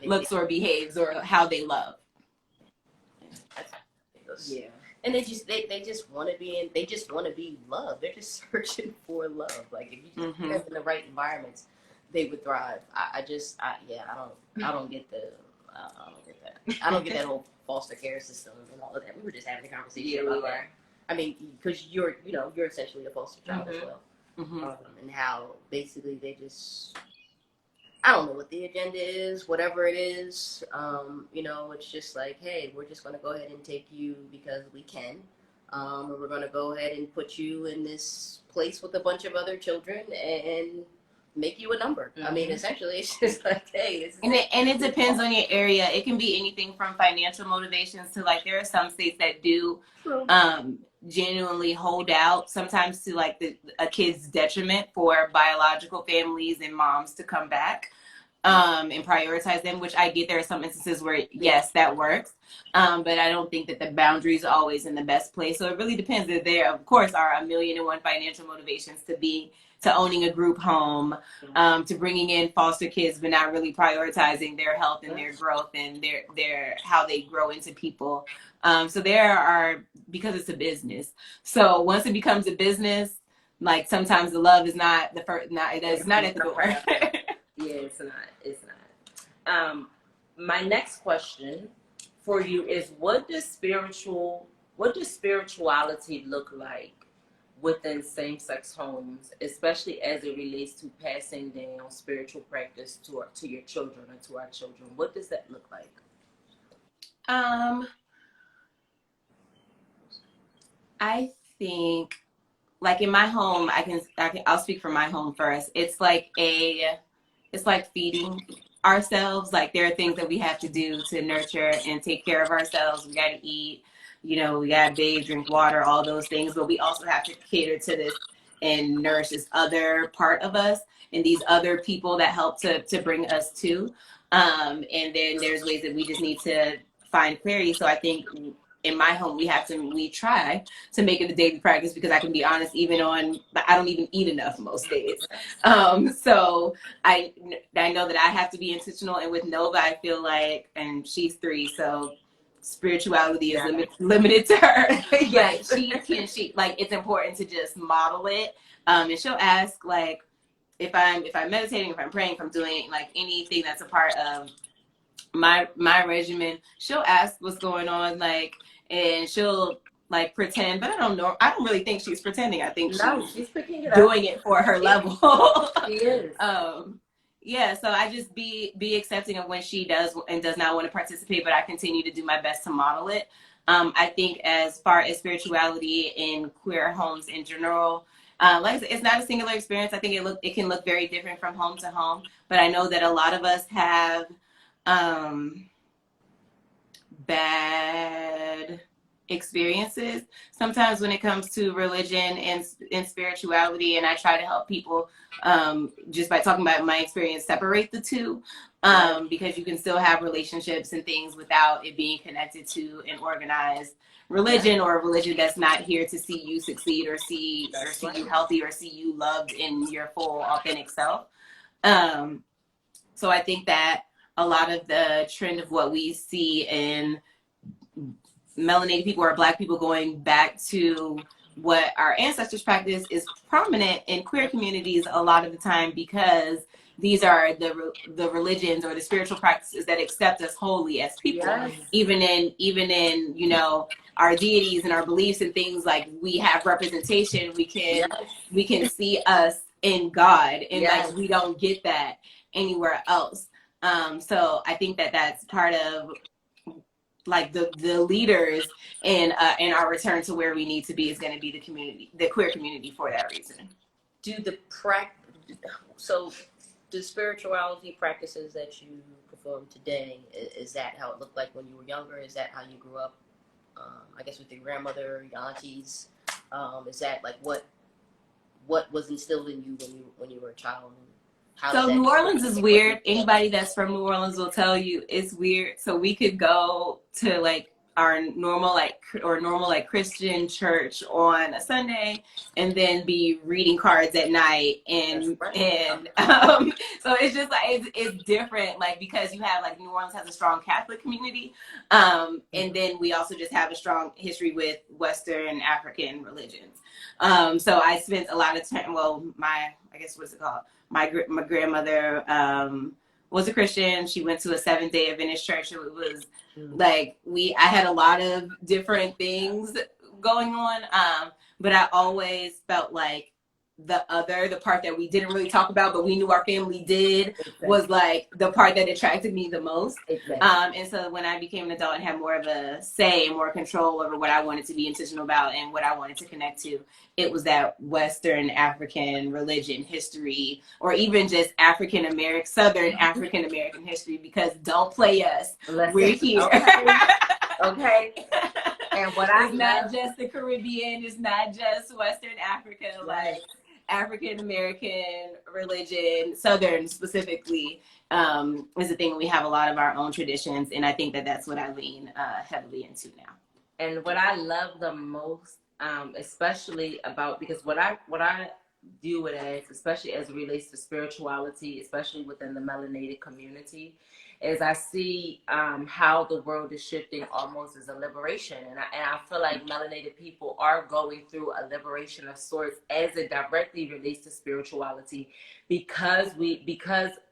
looks or behaves or how they love. Yeah. And they just want to be loved. They're just searching for love. Like if you just put them in the right environments, they would thrive. I don't get that. I don't get that whole foster care system and all of that. We were just having a conversation about that. I mean, because you're essentially a foster child as well, and how basically they just, I don't know what the agenda is, whatever it is. It's just like, hey, we're just going to go ahead and take you because we can. We're going to go ahead and put you in this place with a bunch of other children and make you a number. I mean, essentially, it's just like, hey. It depends on your area. It can be anything from financial motivations to, like, there are some states that do genuinely hold out, sometimes to like a kid's detriment, for biological families and moms to come back and prioritize them, which I get. There are some instances where yes, that works, but I don't think that the boundaries are always in the best place. So it really depends. That there of course are a million and one financial motivations to owning a group home, to bringing in foster kids, but not really prioritizing their health and their growth and their how they grow into people. So there are, because it's a business. So once it becomes a business, like sometimes the love is not the first, it's not at the door. Yeah, it's not. It's not. My next question for you is, what does spirituality look like within same-sex homes, especially as it relates to passing down spiritual practice to your children and to our children? What does that look like? I think, like in my home, I'll speak for my home first. It's like feeding ourselves. Like there are things that we have to do to nurture and take care of ourselves. We got to eat, we got to bathe, drink water, all those things. But we also have to cater to this and nourish this other part of us and these other people that help to bring us to. And then there's ways that we just need to find clarity. So I think in my home, we try to make it a daily practice, because I can be honest, I don't even eat enough most days. So I know that I have to be intentional. And with Nova, I feel like, and she's 3, so spirituality is limited to her. But she like, it's important to just model it. And she'll ask, like, if I'm meditating, if I'm praying, if I'm doing like anything that's a part of my regimen, she'll ask what's going on, like, and she'll like pretend, but I don't really think she's pretending. I think she's picking it doing it for her level. She is. Yeah, so I just be accepting of when she does and does not want to participate, but I continue to do my best to model it. I think as far as spirituality in queer homes in general, like I said, it's not a singular experience. I think it can look very different from home to home, but I know that a lot of us have bad experiences sometimes when it comes to religion and spirituality, and I try to help people just by talking about my experience, separate the two, because you can still have relationships and things without it being connected to an organized religion, or a religion that's not here to see you succeed or see you healthy or see you loved in your full authentic self. So I think that a lot of the trend of what we see in melanated people or Black people going back to what our ancestors practiced is prominent in queer communities a lot of the time, because these are the religions or the spiritual practices that accept us wholly as people. Yes. Even in our deities and our beliefs and things, like we have representation, we can see us in God, and like we don't get that anywhere else. So I think that that's part of like the leaders in our return to where we need to be is going to be the community, the queer community, for that reason. So the spirituality practices that you perform today, is that how it looked like when you were younger? Is that how you grew up? I guess with your grandmother, your aunties. Is that like what was instilled in you when you were a child? So New Orleans is weird. Anybody that's from New Orleans will tell you it's weird. So we could go to like our normal like Christian church on a Sunday and then be reading cards at night, and so it's just like it's different, like because you have like New Orleans has a strong Catholic community, and then we also just have a strong history with Western African religions. So I spent a lot of time. Well, my grandmother was a Christian. She went to a Seventh-day Adventist church. It was like I had a lot of different things going on, but I always felt like the part that we didn't really talk about, but we knew our family did, was like the part that attracted me the most. And so when I became an adult and had more of a say and more control over what I wanted to be intentional about and what I wanted to connect to, it was that Western African religion history, or even just Southern African American history, because don't play us. We're here. Okay. And what it's not just the Caribbean, it's not just Western Africa, like African American religion, Southern specifically, is the thing. We have a lot of our own traditions, and I think that that's what I lean heavily into now. And what I love the most, especially about, because what I view it as, especially as it relates to spirituality, especially within the melanated community, is I see how the world is shifting almost as a liberation. And I feel like melanated people are going through a liberation of sorts as it directly relates to spirituality, because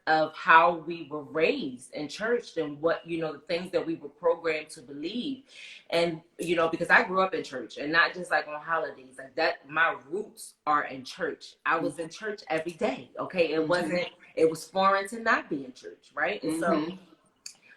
of how we were raised in church and what, the things that we were programmed to believe. And, because I grew up in church, and not just like on holidays, like that, my roots are in church. I was in church every day. Okay. It was foreign to not be in church. Right. And so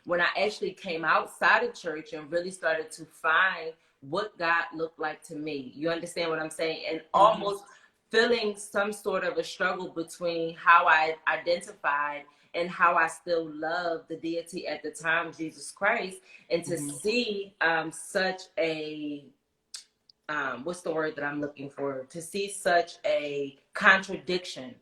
when I actually came outside of church and really started to find what God looked like to me, you understand what I'm saying? And almost feeling some sort of a struggle between how I identified and how I still love the deity at the time, Jesus Christ, and to see such a, what's the word that I'm looking for? To see such a contradiction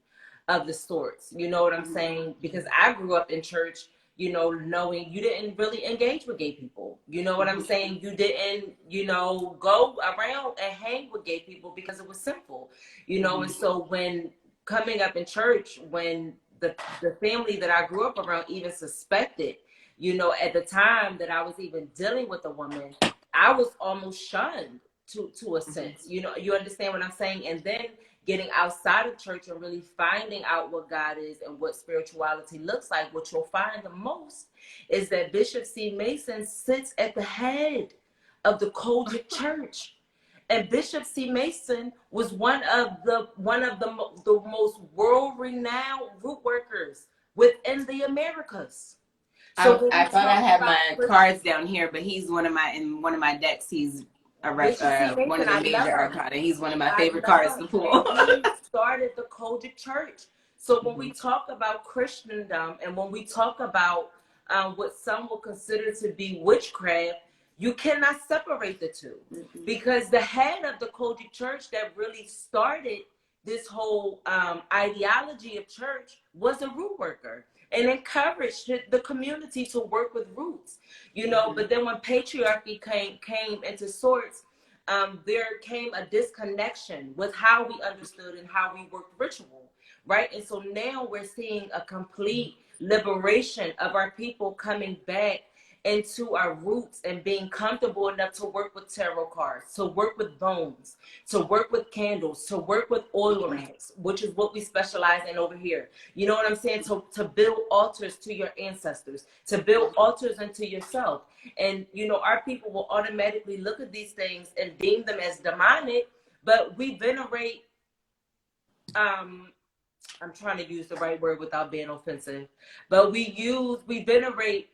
of the sorts. You know what I'm saying? Because I grew up in church, knowing you didn't really engage with gay people. You know what I'm saying? You didn't, go around and hang with gay people because it was sinful, and so when coming up in church, when the family that I grew up around even suspected, at the time that I was even dealing with a woman, I was almost shunned to a sense, you understand what I'm saying? And then getting outside of church and really finding out what God is and what spirituality looks like, what you'll find the most is that Bishop C. Mason sits at the head of the Kojic Church. And Bishop C. Mason was one of the most world-renowned root workers within the Americas. So I thought I had my cards down here, but he's one of my decks. He's one of the major arcana. He's one of my favorite cards to pull. He started the Kojic Church. So when we talk about Christendom and when we talk about what some will consider to be witchcraft, you cannot separate the two, because the head of the Kojic Church that really started this whole ideology of church was a root worker and encouraged the community to work with roots, but then when patriarchy came into sorts, there came a disconnection with how we understood and how we worked ritual, right? And so now we're seeing a complete liberation of our people coming back into our roots and being comfortable enough to work with tarot cards, to work with bones, to work with candles, to work with oil lamps, which is what we specialize in over here. You know what I'm saying? To build altars to your ancestors, to build altars unto yourself. And, you know, our people will automatically look at these things and deem them as demonic, but we venerate, I'm trying to use the right word without being offensive, but we venerate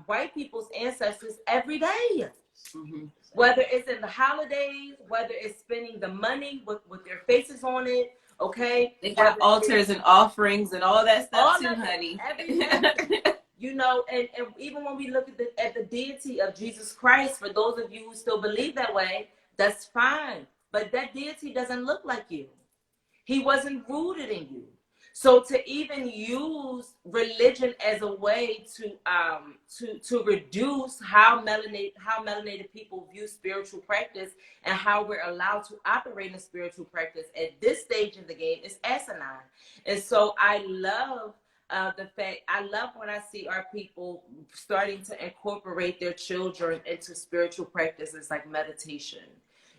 white people's ancestors every day. Mm-hmm. Whether it's in the holidays, whether it's spending the money with their faces on it, okay? They got altars and offerings and all that stuff all too, of honey. You know, and even when we look at the deity of Jesus Christ, for those of you who still believe that way, that's fine. But that deity doesn't look like you. He wasn't rooted in you. So to even use religion as a way to reduce how melanated people view spiritual practice and how we're allowed to operate in spiritual practice at this stage in the game is asinine. And so I love I love when I see our people starting to incorporate their children into spiritual practices like meditation.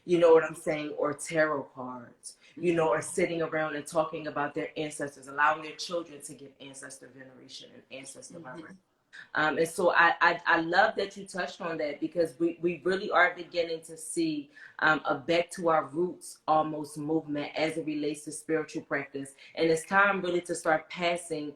You know what I'm saying? Or tarot cards, you know, or sitting around and talking about their ancestors, allowing their children to give ancestor veneration and ancestor reverence. And so I love that you touched on that, because we really are beginning to see a back to our roots almost movement as it relates to spiritual practice. And it's time really to start passing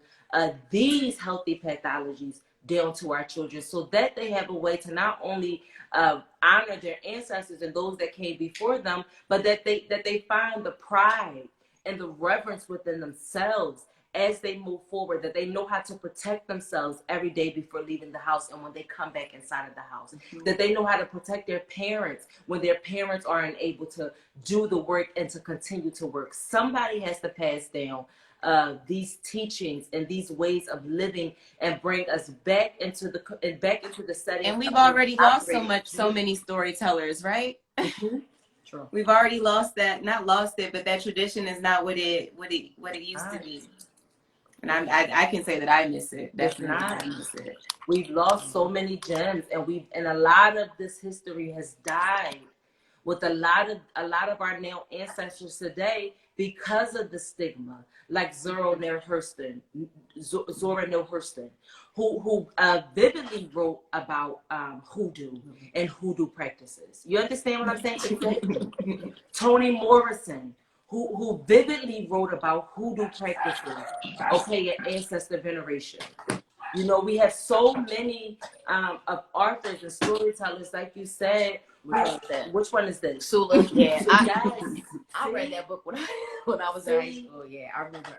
these healthy pathologies down to our children, so that they have a way to not only honor their ancestors and those that came before them, but that they find the pride and the reverence within themselves as they move forward, that they know how to protect themselves every day before leaving the house and when they come back inside of the house, that they know how to protect their parents when their parents aren't able to do the work and to continue to work. Somebody has to pass down these teachings and these ways of living and bring us back into the setting. And we've already lost so many storytellers, right? Mm-hmm. True. We've already lost that, not lost it, but that tradition is not what it used to be. And I can say that I miss it. Definitely, I miss it. We've lost so many gems, and a lot of this history has died with a lot of our now ancestors today because of the stigma, like Zora Neale Hurston, who vividly wrote about hoodoo and hoodoo practices. You understand what I'm saying? Exactly. Toni Morrison, who vividly wrote about hoodoo practices, okay, and ancestor veneration. You know, we have so many of authors and storytellers, like you said. Which one is this? Sula. Yeah, I read that book when I was in high school. Yeah, I remember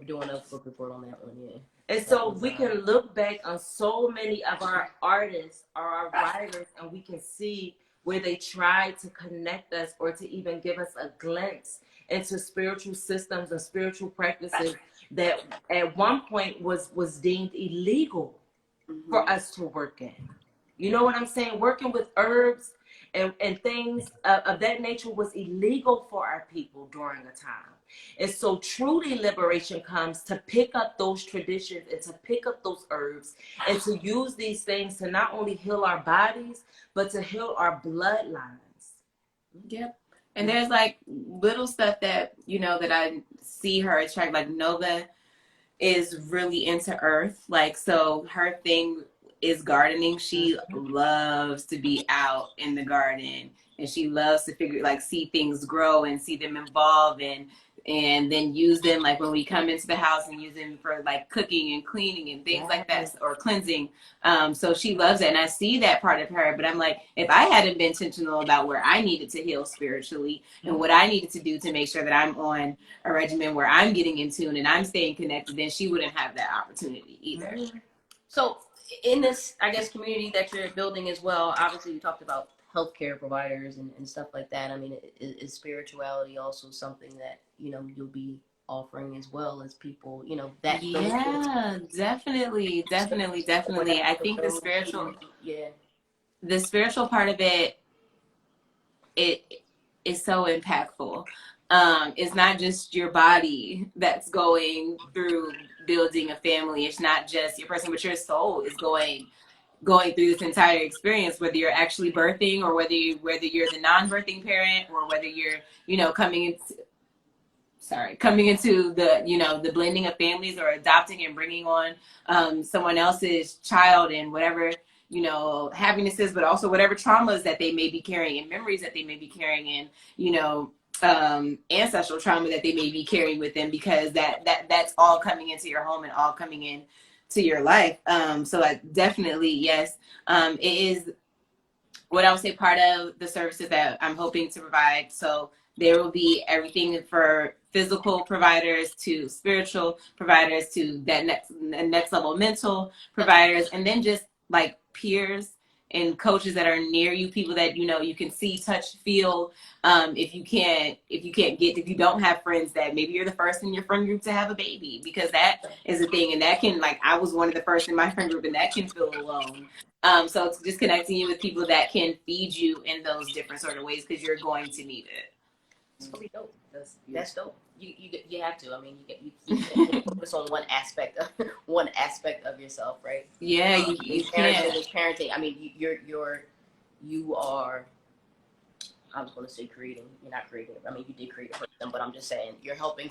doing a book report on that one. Yeah. And so we can look back on so many of our artists or our writers, and we can see where they tried to connect us or to even give us a glimpse into spiritual systems and spiritual practices that at one point was deemed illegal for us to work in. You know what I'm saying? Working with herbs and things of that nature was illegal for our people during a time. And so truly liberation comes to pick up those traditions and to pick up those herbs and to use these things to not only heal our bodies, but to heal our bloodlines. Yep. And there's like little stuff that, you know, that I see her attract, like Nova is really into earth. Like, so her thing is gardening. She loves to be out in the garden, and she loves to see things grow and see them evolve and then use them, like when we come into the house, and use them for like cooking and cleaning and things like that, or cleansing. So she loves it, and I see that part of her. But I'm like, if I hadn't been intentional about where I needed to heal spiritually and what I needed to do to make sure that I'm on a regimen where I'm getting in tune and I'm staying connected, then she wouldn't have that opportunity either. So in this, I guess, community that you're building as well, obviously you talked about healthcare providers and stuff like that. I mean, is spirituality also something that, you know, you'll be offering as well as people, you know, that? Yeah, definitely. I think the spiritual part of it is so impactful. It's not just your body that's going through building a family. It's not just your person, but your soul is going going through this entire experience, whether you're actually birthing or whether you're the non-birthing parent or whether you're, you know, coming into the, you know, the blending of families or adopting and bringing on someone else's child and whatever, you know, happinesses, but also whatever traumas that they may be carrying and memories that they may be carrying and, you know, ancestral trauma that they may be carrying with them, because that's all coming into your home and all coming in to your life. So definitely, yes, it is what I would say part of the services that I'm hoping to provide. So there will be everything for physical providers to spiritual providers to that next level mental providers, and then just like peers and coaches that are near you, people that, you know, you can see, touch, feel. If you don't have friends, that maybe you're the first in your friend group to have a baby, because that is a thing, and that can, like, I was one of the first in my friend group, and that can feel alone. So it's just connecting you with people that can feed you in those different sort of ways, because you're going to need it. It's really dope. That's dope. You have to. I mean, you can't focus on one aspect of yourself, right? Yeah, you can. Parenting. I mean, you are. I was going to say creating. You're not creating. I mean, you did create a person, but I'm just saying you're helping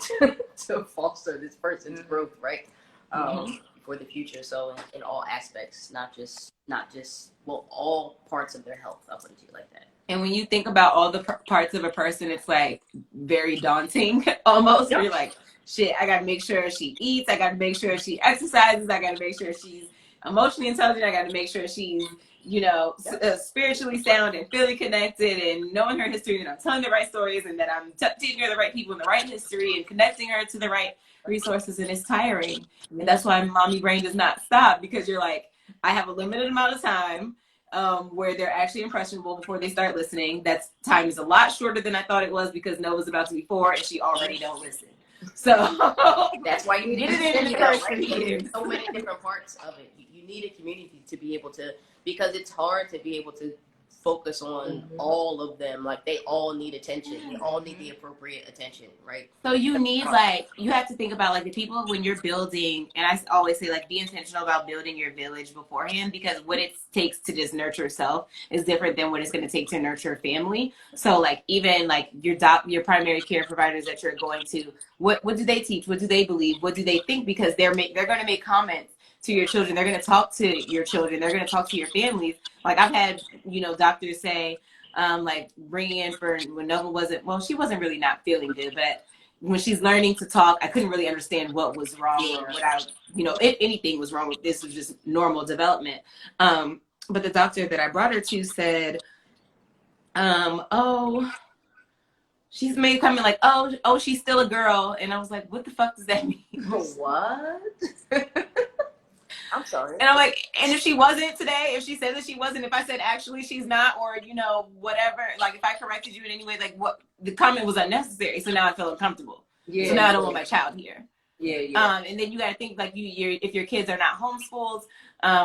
to foster this person's growth, right? For the future. So in all aspects, not just all parts of their health. I'll put it to you like that. And when you think about all the parts of a person, it's like very daunting almost. Yep. You're like, shit, I got to make sure she eats. I got to make sure she exercises. I got to make sure she's emotionally intelligent. I got to make sure she's, you know, spiritually sound and feeling connected and knowing her history, and I'm telling the right stories, and that I'm teaching her the right people in the right history and connecting her to the right resources. And it's tiring. And that's why mommy brain does not stop, because you're like, I have a limited amount of time where they're actually impressionable before they start listening. That time is a lot shorter than I thought it was, because Nova's about to be 4 and she already don't listen. So that's why you did it in the first year. So many different parts of it. You need a community to be able to, because it's hard to be able to focus on all of them. Like, they all need attention. They all need the appropriate attention, right? So you need, like, you have to think about, like, the people when you're building, and I always say, like, be intentional about building your village beforehand, because what it takes to just nurture self is different than what it's going to take to nurture a family. So, like, even like your primary care providers that you're going to, what do they teach? What do they believe? What do they think? Because they're going to make comments to your children. They're going to talk to your children. They're going to talk to your families. Like, I've had, you know, doctors say, like, bringing in for when Nova she wasn't really not feeling good, but when she's learning to talk, I couldn't really understand what was wrong or if anything was wrong with this. Was just normal development. But the doctor that I brought her to said, she's maybe coming like, oh, she's still a girl. And I was like, what the fuck does that mean? What? I'm sorry. And I'm like, and if she wasn't today, if she said that she wasn't, if I said actually she's not, or, you know, whatever, like, if I corrected you in any way, like, what the comment was unnecessary. So now I feel uncomfortable. Yeah. So now I don't want my child here. Yeah. And then you got to think, like, if your kids are not homeschooled,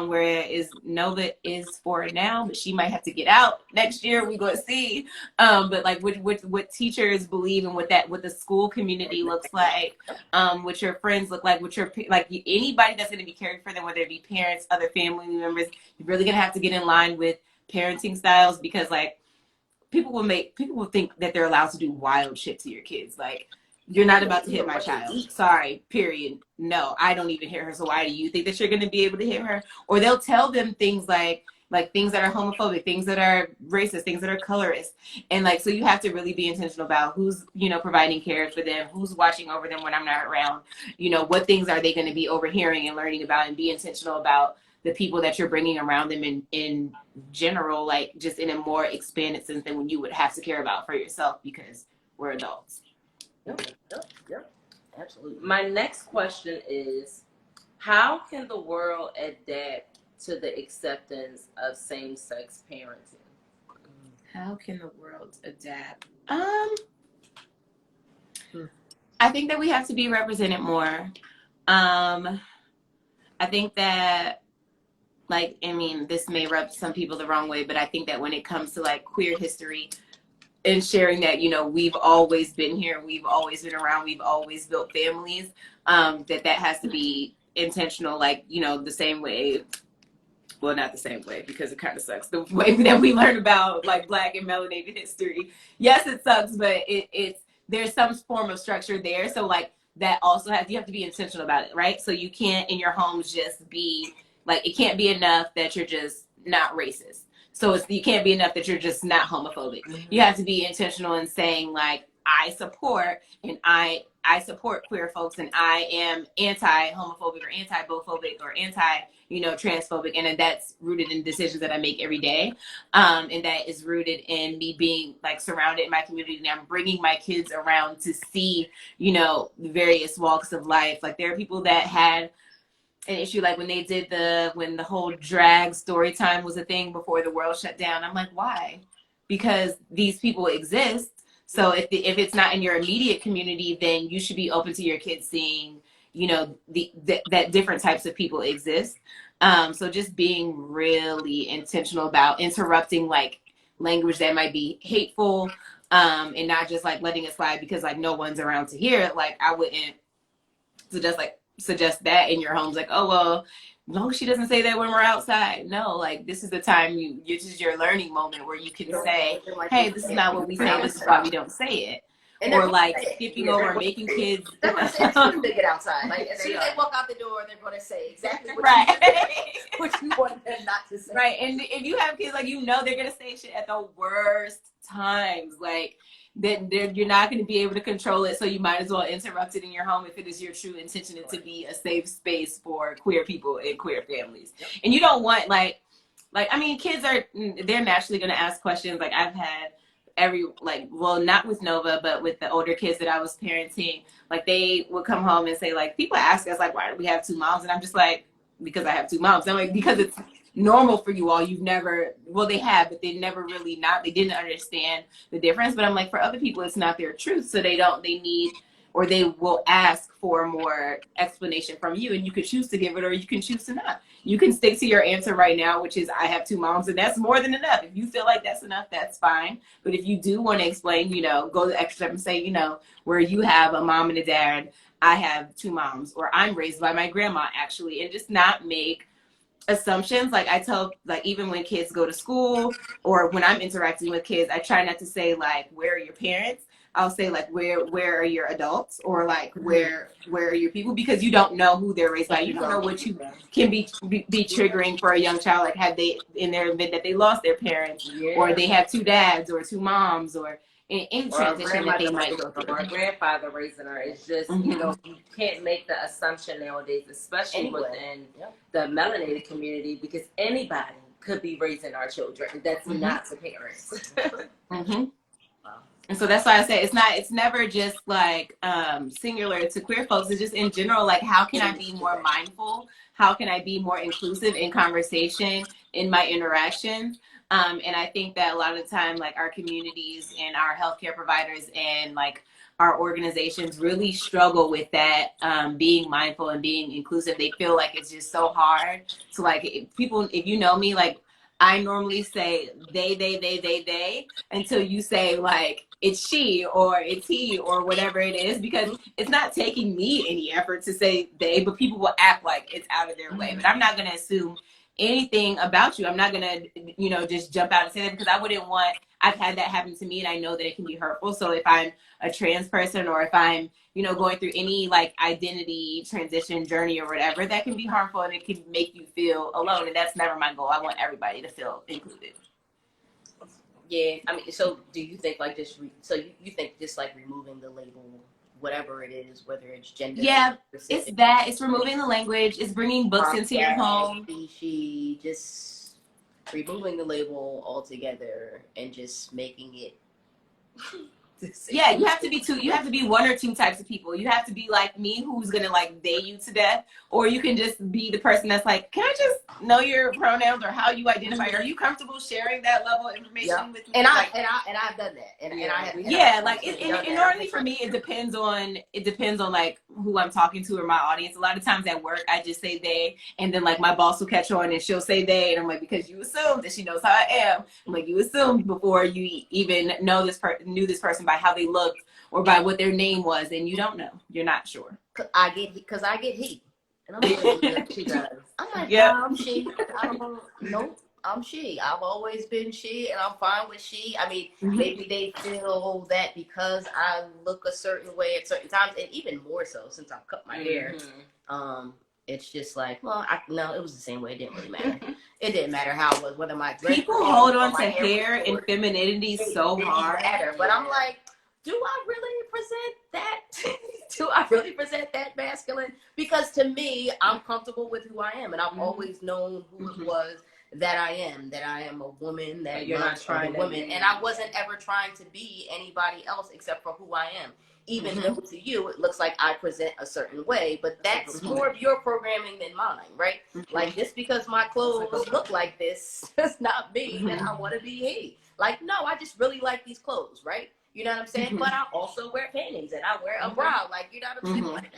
whereas Nova is 4 now, but she might have to get out next year. We going to see. But like what teachers believe and what the school community looks like, what your friends look like, anybody that's going to be caring for them, whether it be parents, other family members, you're really going to have to get in line with parenting styles, because like people will think that they're allowed to do wild shit to your kids. Like, you're not about to hit my child. Sorry, period. No, I don't even hit her. So why do you think that you're going to be able to hit her? Or they'll tell them things like things that are homophobic, things that are racist, things that are colorist. And like, so you have to really be intentional about who's, you know, providing care for them, who's watching over them when I'm not around, you know, what things are they going to be overhearing and learning about, and be intentional about the people that you're bringing around them in general, like just in a more expanded sense than when you would have to care about for yourself, because we're adults. Yep, absolutely. My next question is, how can the world adapt to the acceptance of same-sex parenting? How can the world adapt? I think that we have to be represented more. I think that, like, I mean, this may rub some people the wrong way, but I think that when it comes to like queer history, and sharing that, you know, we've always been here, we've always been around, we've always built families, that has to be intentional, like, you know, the same way well, not the same way because it kind of sucks. The way that we learn about like Black and melanated history, yes, it sucks, but it's there's some form of structure there. So like that also you have to be intentional about it, right? So you can't in your homes just be like, it can't be enough that you're just not racist. So you can't be enough that you're just not homophobic. You have to be intentional in saying like, I support and I support queer folks and I am anti-homophobic or anti-bophobic or transphobic, and that's rooted in decisions that I make every day, and that is rooted in me being like surrounded in my community, and I'm bringing my kids around to see the various walks of life. Like there are people that had an issue like when they did when the whole drag story time was a thing before the world shut down. I'm like, why? Because these people exist. So if it's not in your immediate community, then you should be open to your kids seeing, that different types of people exist. So just being really intentional about interrupting like language that might be hateful, and not just like letting it slide because like no one's around to hear it. Like I wouldn't suggest that in your homes, like, oh well, as long as she doesn't say that when we're outside. No, like this is the time this is your learning moment where you can say, hey, this is not what we say, this is why we don't say it. And or like skipping over making kids. They're going to say as soon as they get outside. Like as soon as they walk out the door, they're going to say exactly what what you want them not to say. Right. And if you have kids, like they're going to say shit at the worst times. Like then you're not going to be able to control it. So you might as well interrupt it in your home if it is your true intention to be a safe space for queer people and queer families. Yep. And you don't want kids they're naturally going to ask questions. Like I've had not with Nova, but with the older kids that I was parenting, like they would come home and say like, people ask us like, why do we have two moms? And I'm just like, because I have two moms. I'm like, because it's normal for you all. They have, but they never really they didn't understand the difference. But I'm like, for other people, it's not their truth. So they need, or they will ask for more explanation from you, and you could choose to give it or you can choose to not. You can stick to your answer right now, which is I have two moms, and that's more than enough. If you feel like that's enough, that's fine. But if you do want to explain, go the extra step and say, where you have a mom and a dad, I have two moms, or I'm raised by my grandma actually, and just not make assumptions. Like I tell, like even when kids go to school or when I'm interacting with kids, I try not to say like, where are your parents? I'll say like, where are your adults, or like where are your people, because you don't know who they're raised by. You don't know what you can be triggering for a young child. Like had they in their event that they lost their parents, or they have two dads or two moms, or in transition that they might go through. Or a grandfather raising her. It's just, you can't make the assumption nowadays, especially within the melanated community, because anybody could be raising our children. That's not the parents. And so that's why I say it's never just like singular to queer folks. It's just in general, like how can I be more mindful? How can I be more inclusive in conversation, in my interactions? And I think that a lot of the time, like our communities and our healthcare providers and like our organizations really struggle with that, being mindful and being inclusive. They feel like it's just so hard. So like if you know me, like I normally say they until you say like it's she or it's he or whatever it is, because it's not taking me any effort to say they, but people will act like it's out of their way. But I'm not going to assume anything about you. I'm not going to, just jump out and say that, because I've had that happen to me, and I know that it can be hurtful. So if I'm a trans person, or if I'm, going through any like identity transition journey or whatever, that can be harmful and it can make you feel alone. And that's never my goal. I want everybody to feel included. Yeah, I mean, so do you think like you think just like removing the label, whatever it is, whether it's gender? Yeah, it's removing the language. It's bringing books into your home. Species, just removing the label altogether and just making it. Yeah, you have to be two. You have to be one or two types of people. You have to be like me, who's gonna like they you to death, or you can just be the person that's like, can I just know your pronouns or how you identify? Are you comfortable sharing that level of information with me? And I've done that. And normally for me, it depends on like who I'm talking to or my audience. A lot of times at work, I just say they, and then like my boss will catch on and she'll say they, and I'm like, because you assume that she knows how I am. I'm like, you assumed before you even knew this person by how they looked or by what their name was, and you don't know. You're not sure. I get heat. And I'm like, She does. I'm like, Yep. nah, I'm she. I don't nope. I'm she. I've always been she, and I'm fine with she. I mean, maybe they feel that because I look a certain way at certain times, and even more so since I've cut my hair. It's just like, well, no, it was the same way. It didn't really matter. It didn't matter how it was, whether my dress People was hold long or on my to hair was and short. femininity so It hard. didn't matter. But I'm like, do I really present that? Do I really present that masculine? Because to me, I'm comfortable with who I am, and I've always known who it was that I am. That I am a woman. That you're not loves trying other to women, be. and I wasn't ever trying to be anybody else except for who I am. Even though to you it looks like I present a certain way, but that's more of your programming than mine, right? Like, just because my clothes look like this does not mean that I want to be he. Like, no, I just really like these clothes, right? You know what I'm saying? But I also wear panties and I wear a bra, like, you know what I'm saying? Like,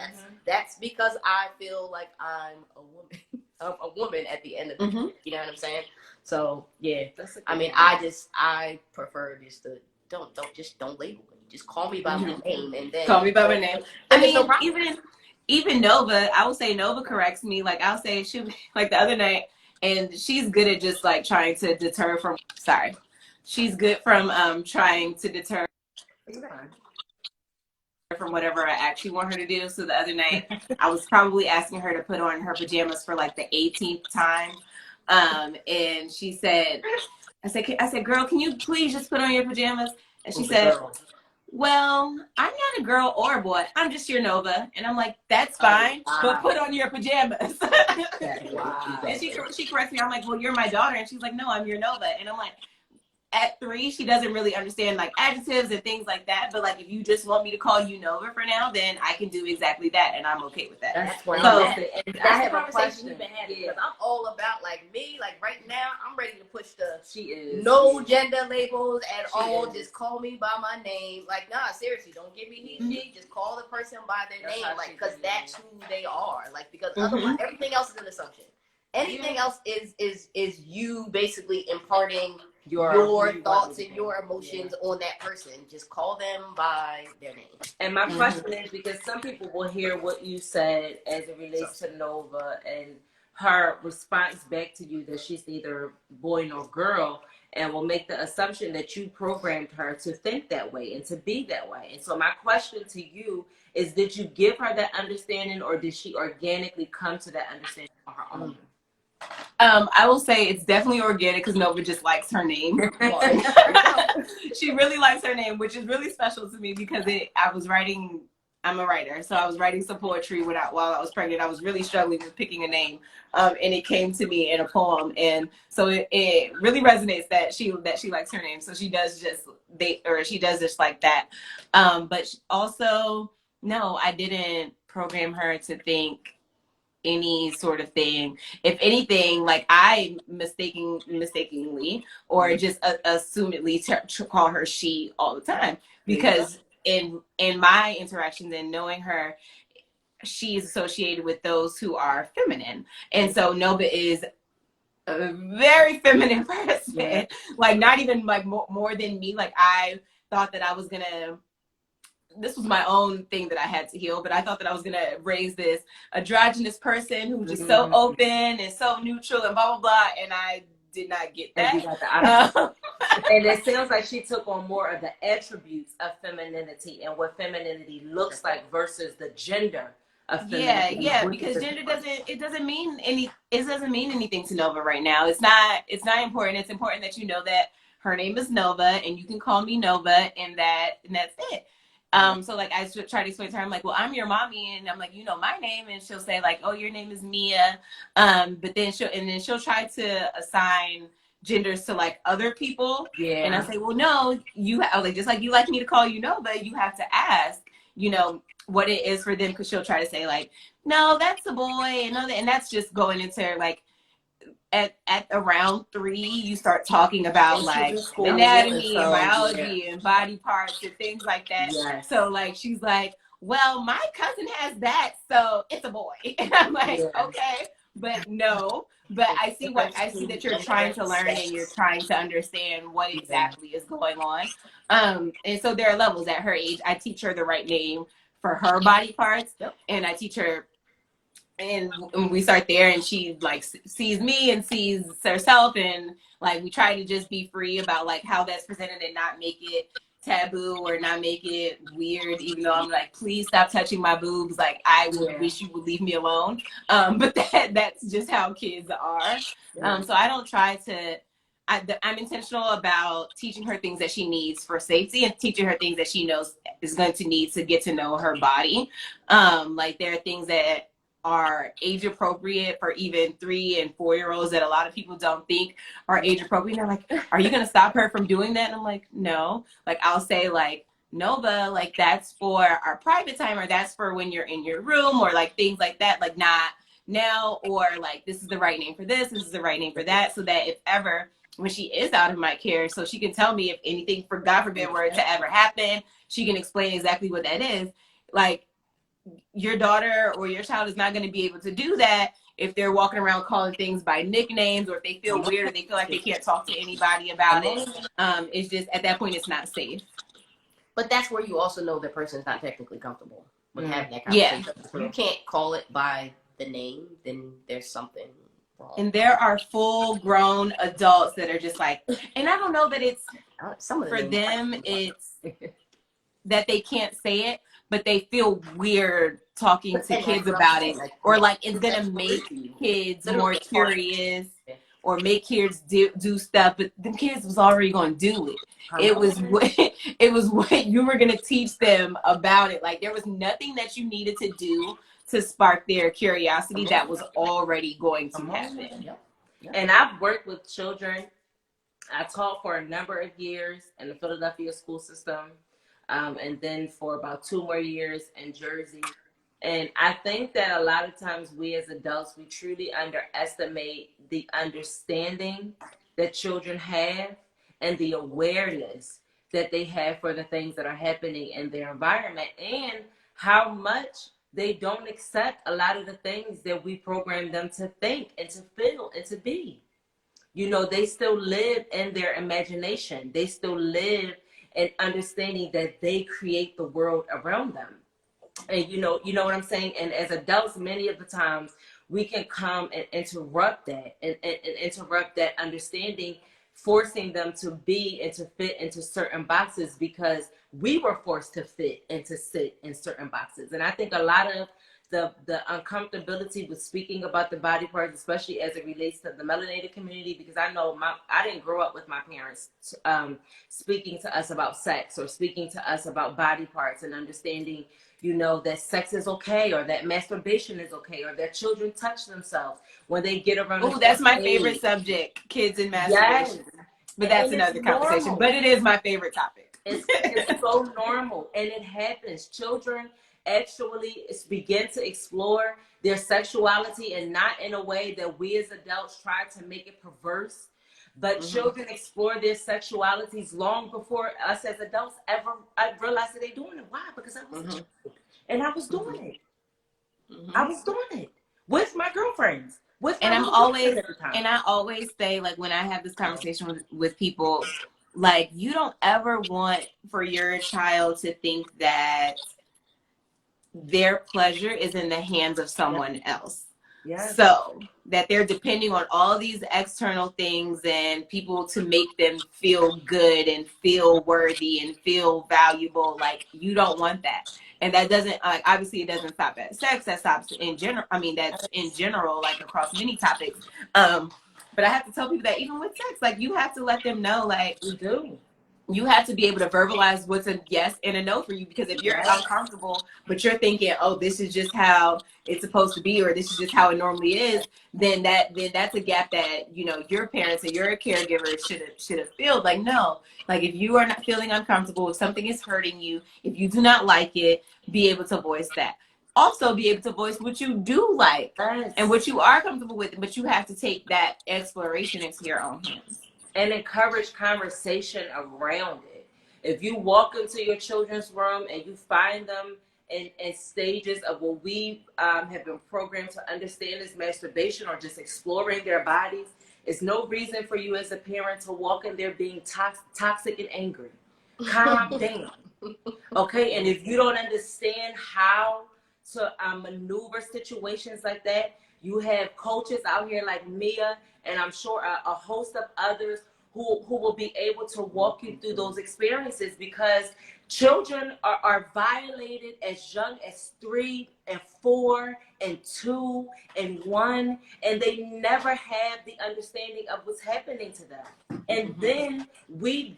that's because I feel like I'm a woman, a woman at the end of the day. You know what I'm saying? So yeah, I mean, I prefer just to don't label me. Just call me by my name, and then Call me by my name. I mean, no even Nova, I will say Nova corrects me. Like, I'll say she, like the other night, and she's good at just like trying to deter from. Sorry, she's good from trying to deter from whatever I actually want her to do. So the other night, I was probably asking her to put on her pajamas for like the 18th time, and she said, I said, girl, can you please just put on your pajamas? And she said, well, I'm not a girl or a boy. I'm just your Nova. And I'm like, that's fine, but put on your pajamas. And she corrects me. I'm like, well, you're my daughter. And she's like, no, I'm your Nova. And I'm like, at 3, she doesn't really understand like adjectives and things like that. But like, if you just want me to call you Nova for now, then I can do exactly that, and I'm okay with that. That's where So, that's the conversation we've been having, because I'm all about like me. Like right now, I'm ready to push the no gender labels at all. Just call me by my name. Like, nah, seriously, don't give me he, she. Just call the person by their name, like, because that's who they are. Like, because otherwise, everything else is an assumption. Anything else is you basically imparting your thoughts and your emotions on that person. Just call them by their name. And my question is, because some people will hear what you said as it relates to Nova and her response back to you that she's neither boy nor girl, and will make the assumption that you programmed her to think that way and to be that way. And so my question to you is, did you give her that understanding, or did she organically come to that understanding on her own? I will say it's definitely organic, because Nova just likes her name. She really likes her name, which is really special to me, because I'm a writer, so I was writing some poetry while I was pregnant. I was really struggling with picking a name, and it came to me in a poem, and so it really resonates that she likes her name. So she does just like that. But also, no, I didn't program her to think any sort of thing. If anything, like, I mistakenly or just assumedly call her she all the time, because in my interactions and knowing her, she is associated with those who are feminine, and so Nova is a very feminine person. Like, not even like more than me. Like, I thought that I was gonna, this was my own thing that I had to heal, but I thought that I was going to raise this androgynous person who was just so open and so neutral and blah, blah, blah. And I did not get that. And it sounds like she took on more of the attributes of femininity and what femininity looks like versus the gender of femininity. Yeah, because gender doesn't mean anything to Nova right now. It's not important. It's important that you know that her name is Nova, and you can call me Nova, and that's it. So like, I try to explain to her, I'm like, well, I'm your mommy, and I'm like, you know my name, and she'll say like, oh, your name is Mia, but then she'll try to assign genders to like other people, and I say, well, no, I was like, just like you like me to call you Nova, you have to ask, you know, what it is for them, because she'll try to say like, no, that's a boy, and that's just going into like, at around 3, you start talking about like anatomy and biology and body parts and things like that. So like, she's like, well, my cousin has that, so it's a boy. And I'm like, okay, but no. But I see that you're trying to learn and you're trying to understand what exactly is going on. And so there are levels. At her age, I teach her the right name for her body parts, and I teach her and we start there, and she like sees me and sees herself, and like we try to just be free about like how that's presented and not make it taboo or not make it weird, even though I'm like, please stop touching my boobs, like I would wish you would leave me alone. But that's just how kids are. So I don't try to I'm intentional about teaching her things that she needs for safety and teaching her things that she knows is going to need to get to know her body. Like there are things that are age appropriate for even 3 and 4-year-olds that a lot of people don't think are age appropriate. And they're like, are you going to stop her from doing that? And I'm like, no. Like I'll say like, Nova, like that's for our private time, or that's for when you're in your room, or like things like that, like not now, or like this is the right name for this is the right name for that, so that if ever when she is out of my care, so she can tell me if anything, for God forbid, were to ever happen, she can explain exactly what that is. Like your daughter or your child is not going to be able to do that if they're walking around calling things by nicknames, or if they feel weird, or they feel like they can't talk to anybody about it. It's just at that point it's not safe. But that's where you also know the person's not technically comfortable with having that conversation. Yeah. If you can't call it by the name, then there's something wrong. And there are full-grown adults that are just like, and I don't know that it's for them, it's that they can't say it, but they feel weird talking to kids about it, or like it's gonna make kids more curious, or make kids do stuff, but the kids was already gonna do it. It was what you were gonna teach them about it. Like there was nothing that you needed to do to spark their curiosity that was already going to happen. And I've worked with children. I taught for a number of years in the Philadelphia school system, and then for about 2 more years in Jersey. And I think that a lot of times we as adults, we truly underestimate the understanding that children have and the awareness that they have for the things that are happening in their environment, and how much they don't accept a lot of the things that we program them to think and to feel and to be. You know, they still live in their imagination. They still live in understanding that they create the world around them. And you know what I'm saying? And as adults, many of the times we can come and interrupt that and interrupt that understanding, forcing them to be and to fit into certain boxes because we were forced to fit and to sit in certain boxes. And I think a lot of the uncomfortability with speaking about the body parts, especially as it relates to the melanated community, because I know I didn't grow up with my parents speaking to us about sex or speaking to us about body parts and understanding, you know, that sex is okay, or that masturbation is okay, or that children touch themselves when they get around. Oh, that's my favorite subject, kids and masturbation. Yes. But that's another conversation. Normal. But it is my favorite topic. It's so normal, and it happens. Children actually begin to explore their sexuality, and not in a way that we as adults try to make it perverse. But children explore their sexualities long before us as adults ever realize that they're doing it. Why? Because I was a child, and I was doing it. I was doing it with my girlfriends. I always say, like, when I have this conversation with people, like, you don't ever want for your child to think that their pleasure is in the hands of someone else. Yes. So that they're depending on all these external things and people to make them feel good and feel worthy and feel valuable. Like, you don't want that. And that doesn't, like, obviously it doesn't stop at sex. That stops in general. I mean, that's in general, like across many topics. But I have to tell people that even with sex, like, you have to let them know, like, you have to be able to verbalize what's a yes and a no for you, because if you're uncomfortable, but you're thinking, oh, this is just how it's supposed to be, or this is just how it normally is, then that's a gap that, you know, your parents and your caregivers should have filled. Like, no, like, if you are not feeling uncomfortable, if something is hurting you, if you do not like it, be able to voice that. Also be able to voice what you do like and what you are comfortable with, but you have to take that exploration into your own hands. And encourage conversation around it. If you walk into your children's room and you find them in stages of what we have been programmed to understand as masturbation, or just exploring their bodies, it's no reason for you as a parent to walk in there being toxic and angry. Calm down. Okay? And if you don't understand how to maneuver situations like that. You have coaches out here like Mia, and I'm sure a host of others who will be able to walk you through those experiences, because children are violated as young as 3 and 4 and 2 and 1, and they never have the understanding of what's happening to them. And then we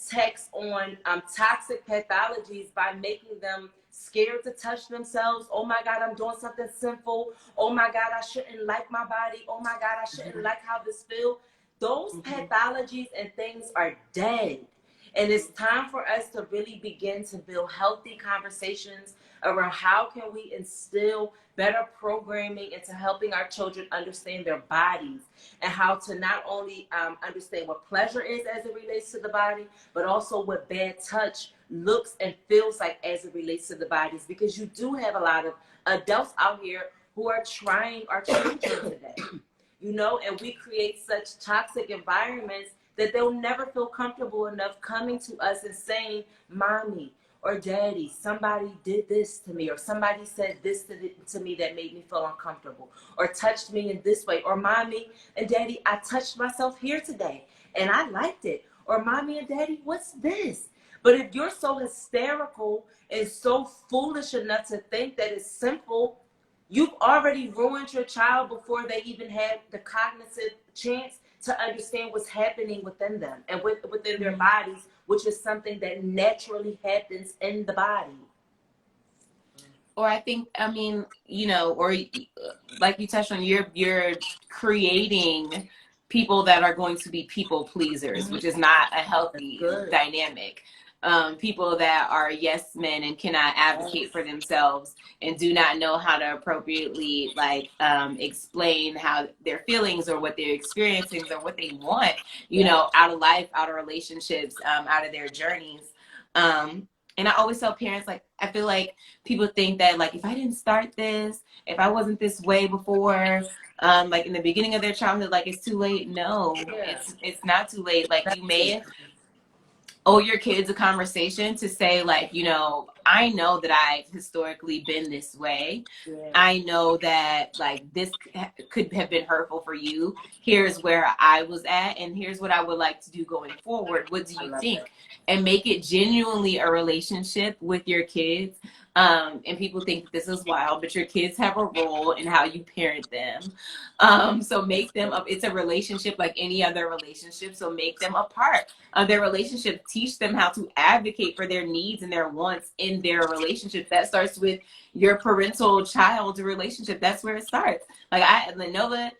text on toxic pathologies by making them scared to touch themselves. Oh my God, I'm doing something sinful. Oh my God, I shouldn't like my body. Oh my God, I shouldn't like how this feels. Those pathologies and things are dead. And it's time for us to really begin to build healthy conversations around how can we instill better programming into helping our children understand their bodies, and how to not only understand what pleasure is as it relates to the body, but also what bad touch looks and feels like as it relates to the bodies. Because you do have a lot of adults out here who are trying our children today, you know, and we create such toxic environments that they'll never feel comfortable enough coming to us and saying, Mommy or Daddy, somebody did this to me, or somebody said this to me that made me feel uncomfortable, or touched me in this way, or Mommy and Daddy, I touched myself here today and I liked it, or Mommy and Daddy, what's this? But if you're so hysterical and so foolish enough to think that it's simple, you've already ruined your child before they even had the cognitive chance to understand what's happening within them and within their bodies, which is something that naturally happens in the body. Or I think, I mean, you know, or like you touched on, you're creating people that are going to be people pleasers, which is not a healthy dynamic. People that are yes men and cannot advocate for themselves and do not know how to appropriately explain how their feelings or what they're experiencing or what they want, you know, out of life, out of relationships, out of their journeys. And I always tell parents, like, I feel like people think that, like, if I didn't start this, if I wasn't this way before, like in the beginning of their childhood, like it's too late. No, it's not too late. Like, you may owe your kids a conversation to say, like, you know, I know that I've historically been this way. Yeah. I know that, like, this could have been hurtful for you. Here's where I was at, and here's what I would like to do going forward. What do you think? That. And make it genuinely a relationship with your kids. And people think that this is wild, but your kids have a role in how you parent them. So make them up. It's a relationship like any other relationship. So make them a part of their relationship. Teach them how to advocate for their needs and their wants in their relationship. That starts with your parental child relationship. That's where it starts. Like Lenova,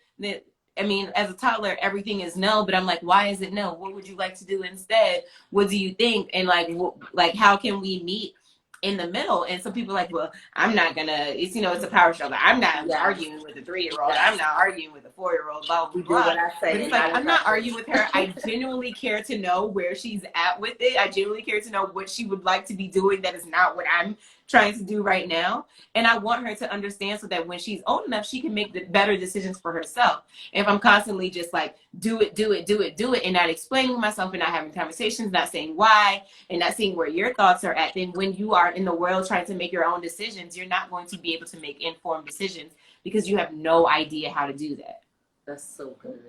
I mean, as a toddler, everything is no, but I'm like, why is it no? What would you like to do instead? What do you think? And like, how can we meet in the middle? And some people are like, well, I'm not gonna, it's, you know, it's a power struggle. I'm not arguing with a 3-year-old. I'm not arguing with a 4-year-old, blah, blah, blah. But it's like, I'm not arguing with her. I genuinely care to know where she's at with it. I genuinely care to know what she would like to be doing that is not what I'm trying to do right now. And I want her to understand so that when she's old enough, she can make the better decisions for herself. And if I'm constantly just like, do it, and not explaining myself and not having conversations, not saying why, and not seeing where your thoughts are at, then when you are in the world trying to make your own decisions, you're not going to be able to make informed decisions because you have no idea how to do that. That's so good.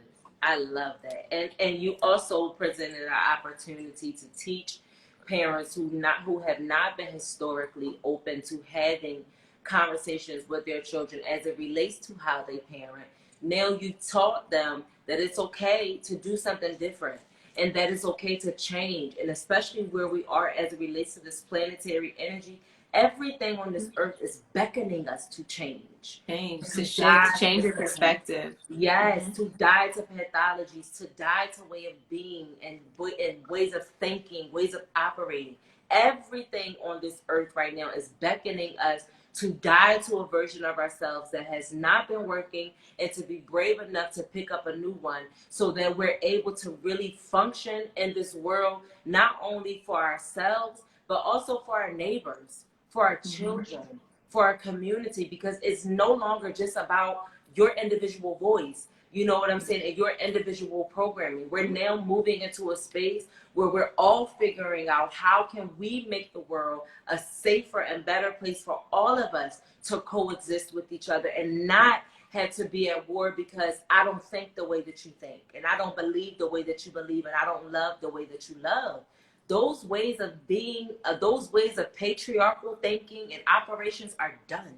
I love that. And you also presented an opportunity to teach parents who have not been historically open to having conversations with their children as it relates to how they parent. Now you taught them that it's okay to do something different, and that it's okay to change. And especially where we are as it relates to this planetary energy, everything on this earth is beckoning us to change. To shift, to change your perspective. Yes, to die to pathologies, to die to way of being and ways of thinking, ways of operating. Everything on this earth right now is beckoning us to die to a version of ourselves that has not been working, and to be brave enough to pick up a new one so that we're able to really function in this world, not only for ourselves, but also for our neighbors, for our children, for our community, because it's no longer just about your individual voice. You know what I'm saying? And your individual programming. We're now moving into a space where we're all figuring out how can we make the world a safer and better place for all of us to coexist with each other and not have to be at war because I don't think the way that you think, and I don't believe the way that you believe, and I don't love the way that you love. Those ways of being, those ways of patriarchal thinking and operations are done.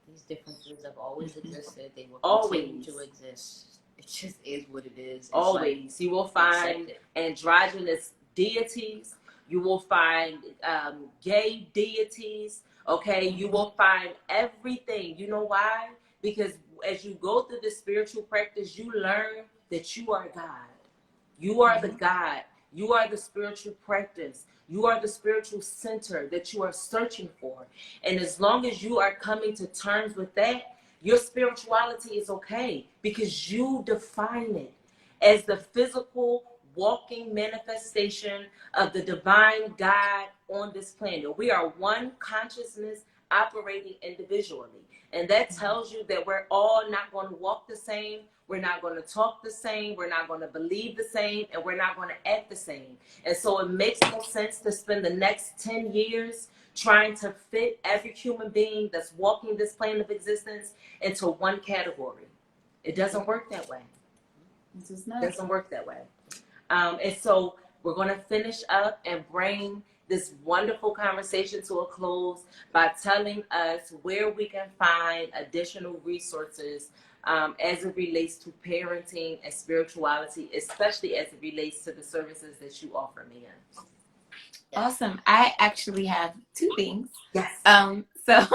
These differences have always existed. They will continue Always. to exist. It just is what it is. It's Always. You will find androgynous deities. You will find gay deities. Okay. You will find everything. You know why? Because as you go through the spiritual practice, you learn that you are God. You are the God. You are the spiritual practice. You are the spiritual center that you are searching for. And as long as you are coming to terms with that, your spirituality is okay because you define it as the physical walking manifestation of the divine God on this planet. We are one consciousness operating individually. And that tells you that we're all not going to walk the same. We're not going to talk the same. We're not going to believe the same. And we're not going to act the same. And so it makes no sense to spend the next 10 years trying to fit every human being that's walking this plane of existence into one category. It doesn't work that way. It doesn't work that way. And so we're going to finish up and bring this wonderful conversation to a close by telling us where we can find additional resources as it relates to parenting and spirituality, especially as it relates to the services that you offer, Mia. Awesome. I actually have two things. Yes. So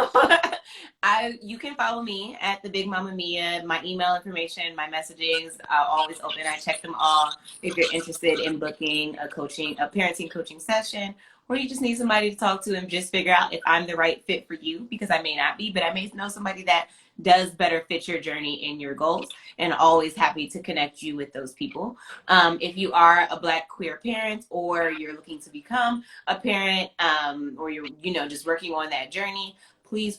you can follow me at the Big Mama Mia. My email information, my messages are always open. I check them all. If you're interested in booking a parenting coaching session, or you just need somebody to talk to and just figure out if I'm the right fit for you, because I may not be, but I may know somebody that does better fit your journey and your goals, and always happy to connect you with those people. If you are a Black queer parent, or you're looking to become a parent, or you're just working on that journey, please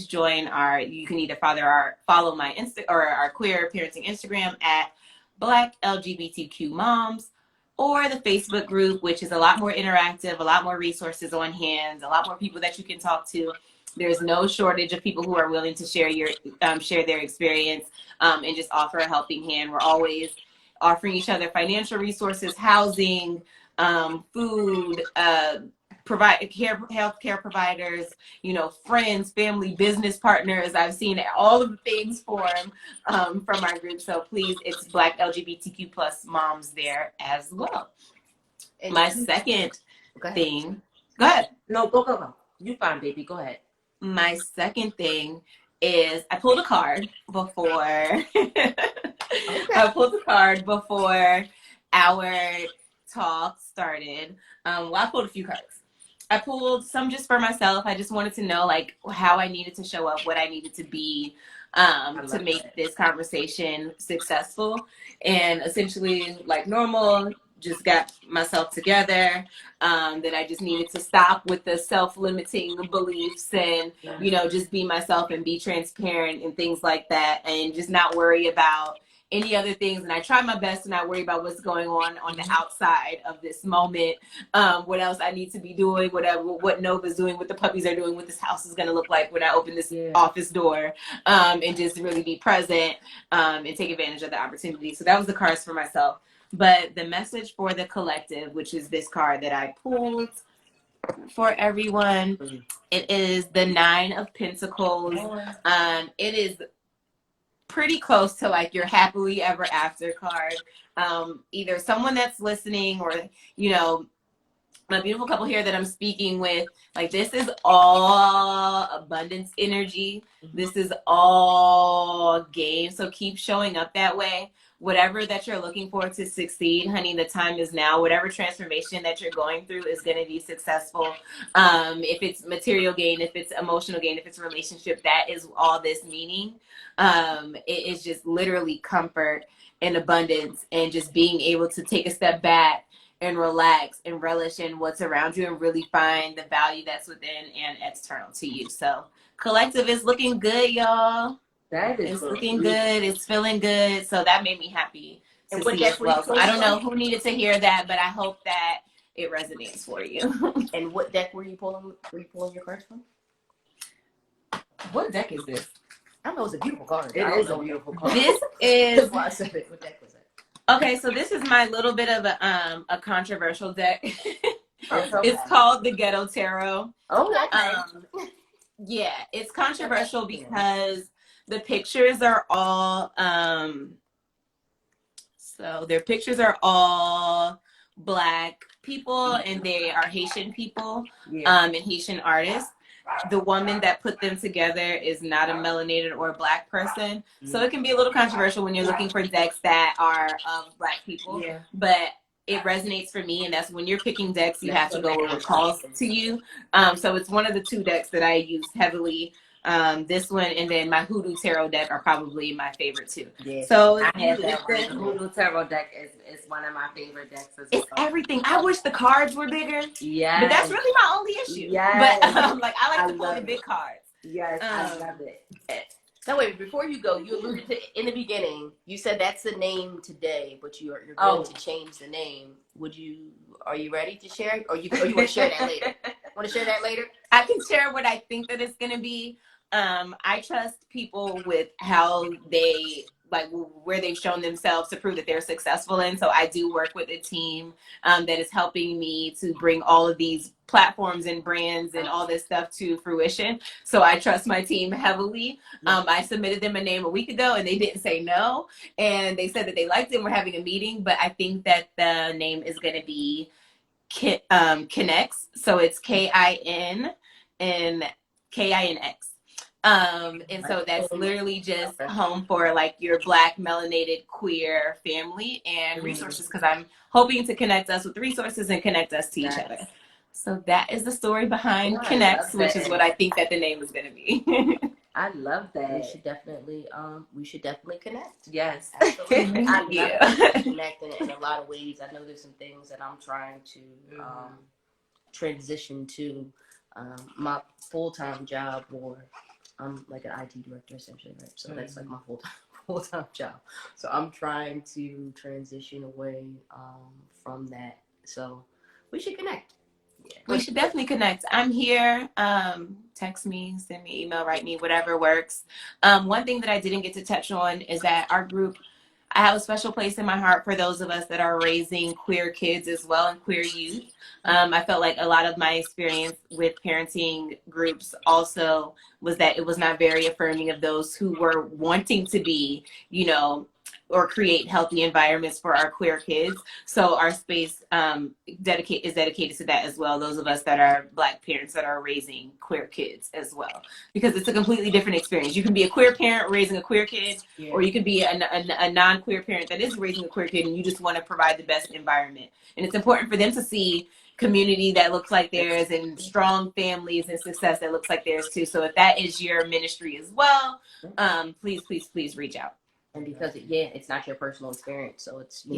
join you can either follow my our queer parenting Instagram at Black LGBTQ Moms, or the Facebook group, which is a lot more interactive, a lot more resources on hand, a lot more people that you can talk to. There's no shortage of people who are willing to share their experience and just offer a helping hand. We're always offering each other financial resources, housing, food, healthcare providers, friends, family, business partners. I've seen all of the things form from our group. So please, it's Black LGBTQ plus moms there as well. And my second thing, go ahead. No, go. You fine, baby. Go ahead. My second thing is I pulled a card before. I pulled a card before our talk started. Well, I pulled a few cards. I pulled some just for myself. I just wanted to know how I needed to show up, what I needed to be to make this conversation successful. And essentially, like normal, just got myself together, that I just needed to stop with the self-limiting beliefs and, just be myself and be transparent and things like that, and just not worry about any other things. And I try my best to not worry about what's going on the outside of this moment, what else I need to be doing, what Nova's doing, what the puppies are doing, what this house is going to look like when I open this office door, and just really be present and take advantage of the opportunity. So that was the cards for myself. But the message for the collective, which is this card that I pulled for everyone, it is the 9 of Pentacles. It is pretty close to your happily ever after card. Either someone that's listening or, my beautiful couple here that I'm speaking with, this is all abundance energy. This is all game. So keep showing up that way. Whatever that you're looking for to succeed, honey, the time is now. Whatever transformation that you're going through is going to be successful. If it's material gain, if it's emotional gain, if it's a relationship, that is all this meaning. It is just literally comfort and abundance, and just being able to take a step back and relax and relish in what's around you and really find the value that's within and external to you. So collective is looking good, y'all. That is It's so looking cute. good. It's feeling good. So that made me happy to And what see deck as were you well. So pulling I don't know from? who needed to hear that, but I hope that it resonates for you. And what deck were you pulling? Were you pulling your cards from? What deck is this? I don't know. It's a beautiful card. It I don't is a know. beautiful card. This That's is why I said it. What deck was it? okay. So this is my little bit of a controversial deck. It's It's okay. called the Ghetto Tarot. Oh, okay. Yeah, it's controversial because the pictures are all so their pictures are all Black people and they are Haitian people, Yeah. and Haitian artists. The woman that put them together is not a melanated or a Black person. So it can be a little controversial when you're looking for decks that are of Black people. Yeah. But it resonates for me, and that's when you're picking decks, you have to go with what calls to you. So it's one of the two decks that I use heavily. This one and then my Hoodoo Tarot deck are probably my favorite too. Yeah. So I have that it's one. the The Voodoo Tarot deck is one of my favorite decks as it's well. everything. I wish the cards were bigger, Yes. but that's really my only issue. Yes. But like I like I to pull love the big it. cards. Yes, I love it. So wait, before you go, you alluded to in the beginning. You said that's the name today, but you're going Oh. to change the name. Are you ready to share? Or you want to share that later? Want to share that later? I can share what I think that it's gonna be. I trust people with how they like where they've shown themselves to prove that they're successful in. So I do work with a team that is helping me to bring all of these platforms and brands and all this stuff to fruition. So I trust my team heavily. I submitted them a name a week ago and they didn't say no. And they said that they liked it and we're having a meeting, but I think that the name is going to be Connects. So it's KIN and KINX. And so that's literally just home for like your Black melanated queer family and resources, because I'm hoping to connect us with resources and connect us to each other. So that is the story behind Connects, which is what I think that the name is going to be. I love that. We should definitely connect. Yes. Absolutely. I love Yeah. connecting in a lot of ways. I know there's some things that I'm trying to transition to my full-time job, or I'm like an IT director essentially, right? So that's like my full-time job. So I'm trying to transition away from that. So we should connect. Yeah. We should definitely connect. I'm here. Text me, send me email, write me, whatever works. One thing that I didn't get to touch on is that our group, I have a special place in my heart for those of us that are raising queer kids as well and queer youth. I felt like a lot of my experience with parenting groups also was that it was not very affirming of those who were wanting to be, or create healthy environments for our queer kids. So our space is dedicated to that as well. Those of us that are Black parents that are raising queer kids as well, because it's a completely different experience. You can be a queer parent raising a queer kid, or you could be a non-queer parent that is raising a queer kid, and you just want to provide the best environment. And it's important for them to see community that looks like theirs and strong families and success that looks like theirs too. So if that is your ministry as well, please reach out. And because it's not your personal experience, so it's to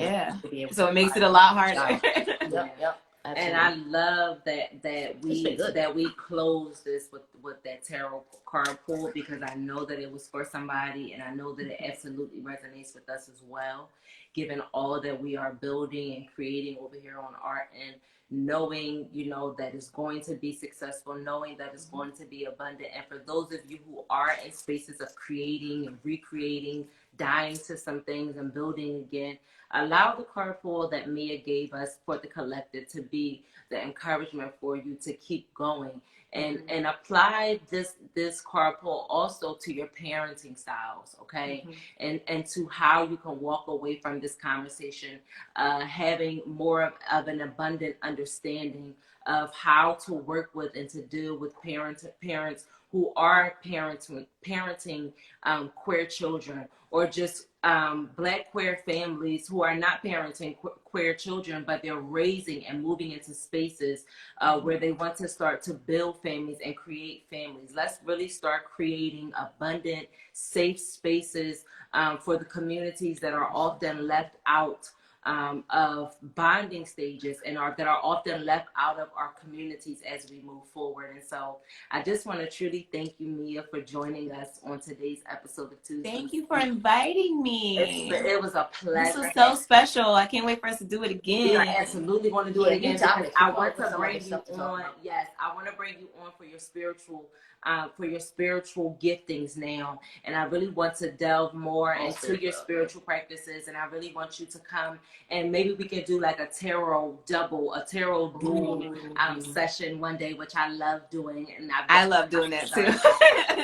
be able so it makes it a lot harder. Yep. Absolutely. And I love that we close this with that tarot card pull, because I know that it was for somebody, and I know that it absolutely resonates with us as well, given all that we are building and creating over here on Art, and knowing that it's going to be successful, knowing that it's going to be abundant. And for those of you who are in spaces of creating and recreating, dying to some things and building again, allow the card pull that Mia gave us for the collective to be the encouragement for you to keep going, and apply this card pull also to your parenting styles, okay? And to how you can walk away from this conversation having more of an abundant understanding of how to work with and to deal with parents who are parenting queer children, or just Black queer families who are not parenting queer children, but they're raising and moving into spaces where they want to start to build families and create families. Let's really start creating abundant, safe spaces for the communities that are often left out of bonding stages and that are often left out of our communities as we move forward. And so I just want to truly thank you, Mia, for joining us on today's episode of Tuesday. Thank you for inviting me. It was a pleasure. This was so special. I can't wait for us to do it again. Yeah, I absolutely want to do it again because I want to bring you on. Yes, I want to bring you on for your spiritual giftings now, and I really want to delve more into your spiritual practices, and I really want you to come and maybe we can do like a tarot dual session one day, which I love doing, and I love doing that too.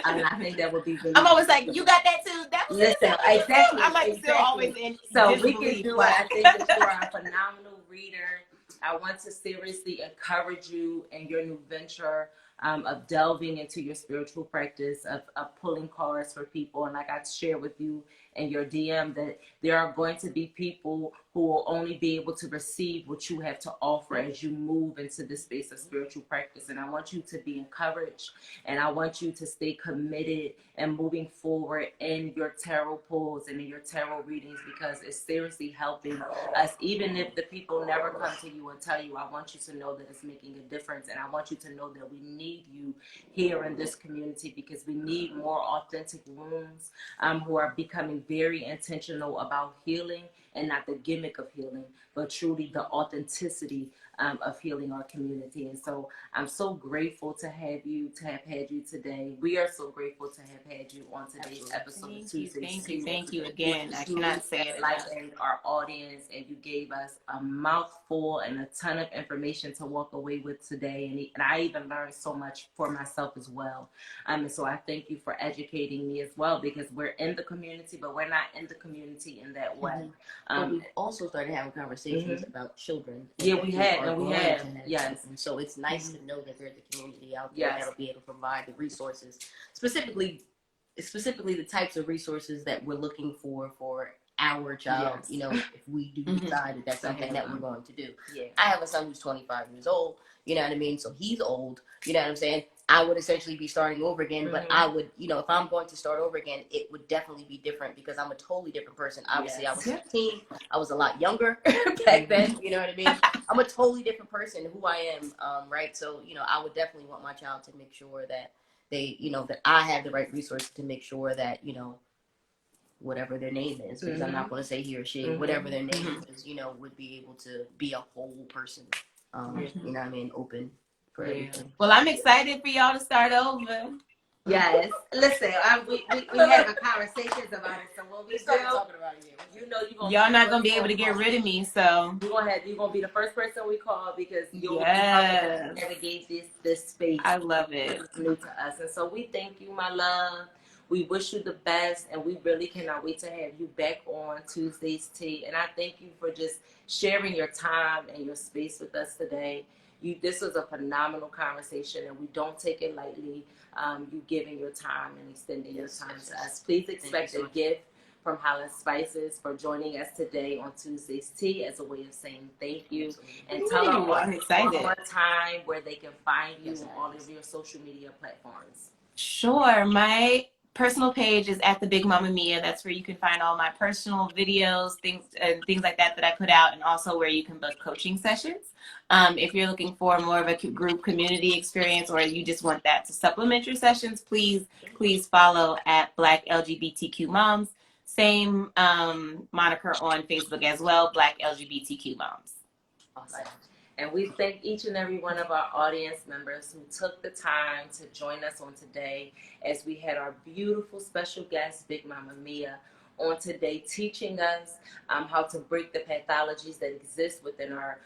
And I think that would be really. I'm always like, you got that too. That was listen, exactly. I'm like still always in. So we can do it. I think that you're a phenomenal reader. I want to seriously encourage you in your new venture of delving into your spiritual practice, of pulling cards for people. And like I shared with you in your DM, that there are going to be people who will only be able to receive what you have to offer as you move into the space of spiritual practice. And I want you to be encouraged, and I want you to stay committed and moving forward in your tarot pulls and in your tarot readings, because it's seriously helping us. Even if the people never come to you and tell you, I want you to know that it's making a difference. And I want you to know that we need you here in this community, because we need more authentic wombs who are becoming very intentional about healing, and not the gimmick of healing, but truly the authenticity of healing our community. And so I'm so grateful to have had you today. We are so grateful to have had you on today's episode of Tuesday. Thank you again. I cannot say it enough. Enlightened our audience, and you gave us a mouthful and a ton of information to walk away with today. And I even learned so much for myself as well. And so I thank you for educating me as well, because we're in the community, but we're not in the community in that way. But we've also started having conversations about children. Yeah, we have. Yes. And so it's nice to know that there's a community out there that'll be able to provide the resources, specifically the types of resources that we're looking for our child. Yes. You know, if we do decide that that's something that we're going to do. Yeah. I have a son who's 25 years old. You know what I mean? So he's old. You know what I'm saying? I would essentially be starting over again, but I would, you know, if I'm going to start over again, it would definitely be different, because I'm a totally different person. Obviously, I was 15. I was a lot younger back then. You know what I mean? I'm a totally different person who I am, right? So, you know, I would definitely want my child to make sure that they, you know, that I have the right resources to make sure that, you know, whatever their name is, because I'm not going to say he or she, whatever their name is, you know, would be able to be a whole person, you know what I mean, open for everything. Well, I'm excited for y'all to start over. Yes. Listen, we having conversations about it. So when we start talking about it, you know y'all not gonna be able to get rid of me. So you're gonna be the first person we call, because you'll navigate this space. I love it. It's new to us, and so we thank you, my love. We wish you the best, and we really cannot wait to have you back on Tuesday's Tea. And I thank you for just sharing your time and your space with us today. This was a phenomenal conversation, and we don't take it lightly. You giving your time and extending your time to us. Please expect a gift from Holland Spices for joining us today on Tuesday's Tea as a way of saying thank you. And tell them one more time where they can find you on all of your social media platforms. Sure. My personal page is at the Big Mama Mia. That's where you can find all my personal videos, things like that I put out, and also where you can book coaching sessions. If you're looking for more of a group community experience, or you just want that to supplement your sessions, please follow at Black LGBTQ Moms. Same moniker on Facebook as well, Black LGBTQ Moms. Awesome. And we thank each and every one of our audience members who took the time to join us on today, as we had our beautiful special guest, Big Mama Mia, on today, teaching us how to break the pathologies that exist within our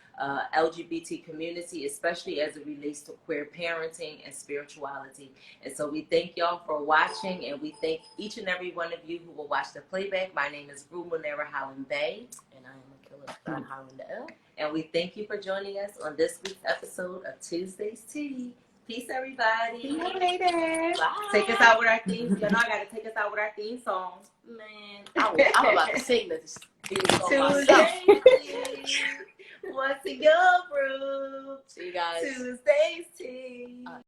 LGBT community, especially as it relates to queer parenting and spirituality. And so we thank y'all for watching, and we thank each and every one of you who will watch the playback. My name is Rue Monera Howland Bay. And I am Akilla Howland L. And we thank you for joining us on this week's episode of Tuesday's Tea. Peace, everybody. See you later. Bye. Take us out with our theme. You know I gotta take us out with our theme song. Man, I'm about to sing this theme song myself. Tuesday's Tea. What's in your brew? See you guys. Tuesday's Tea.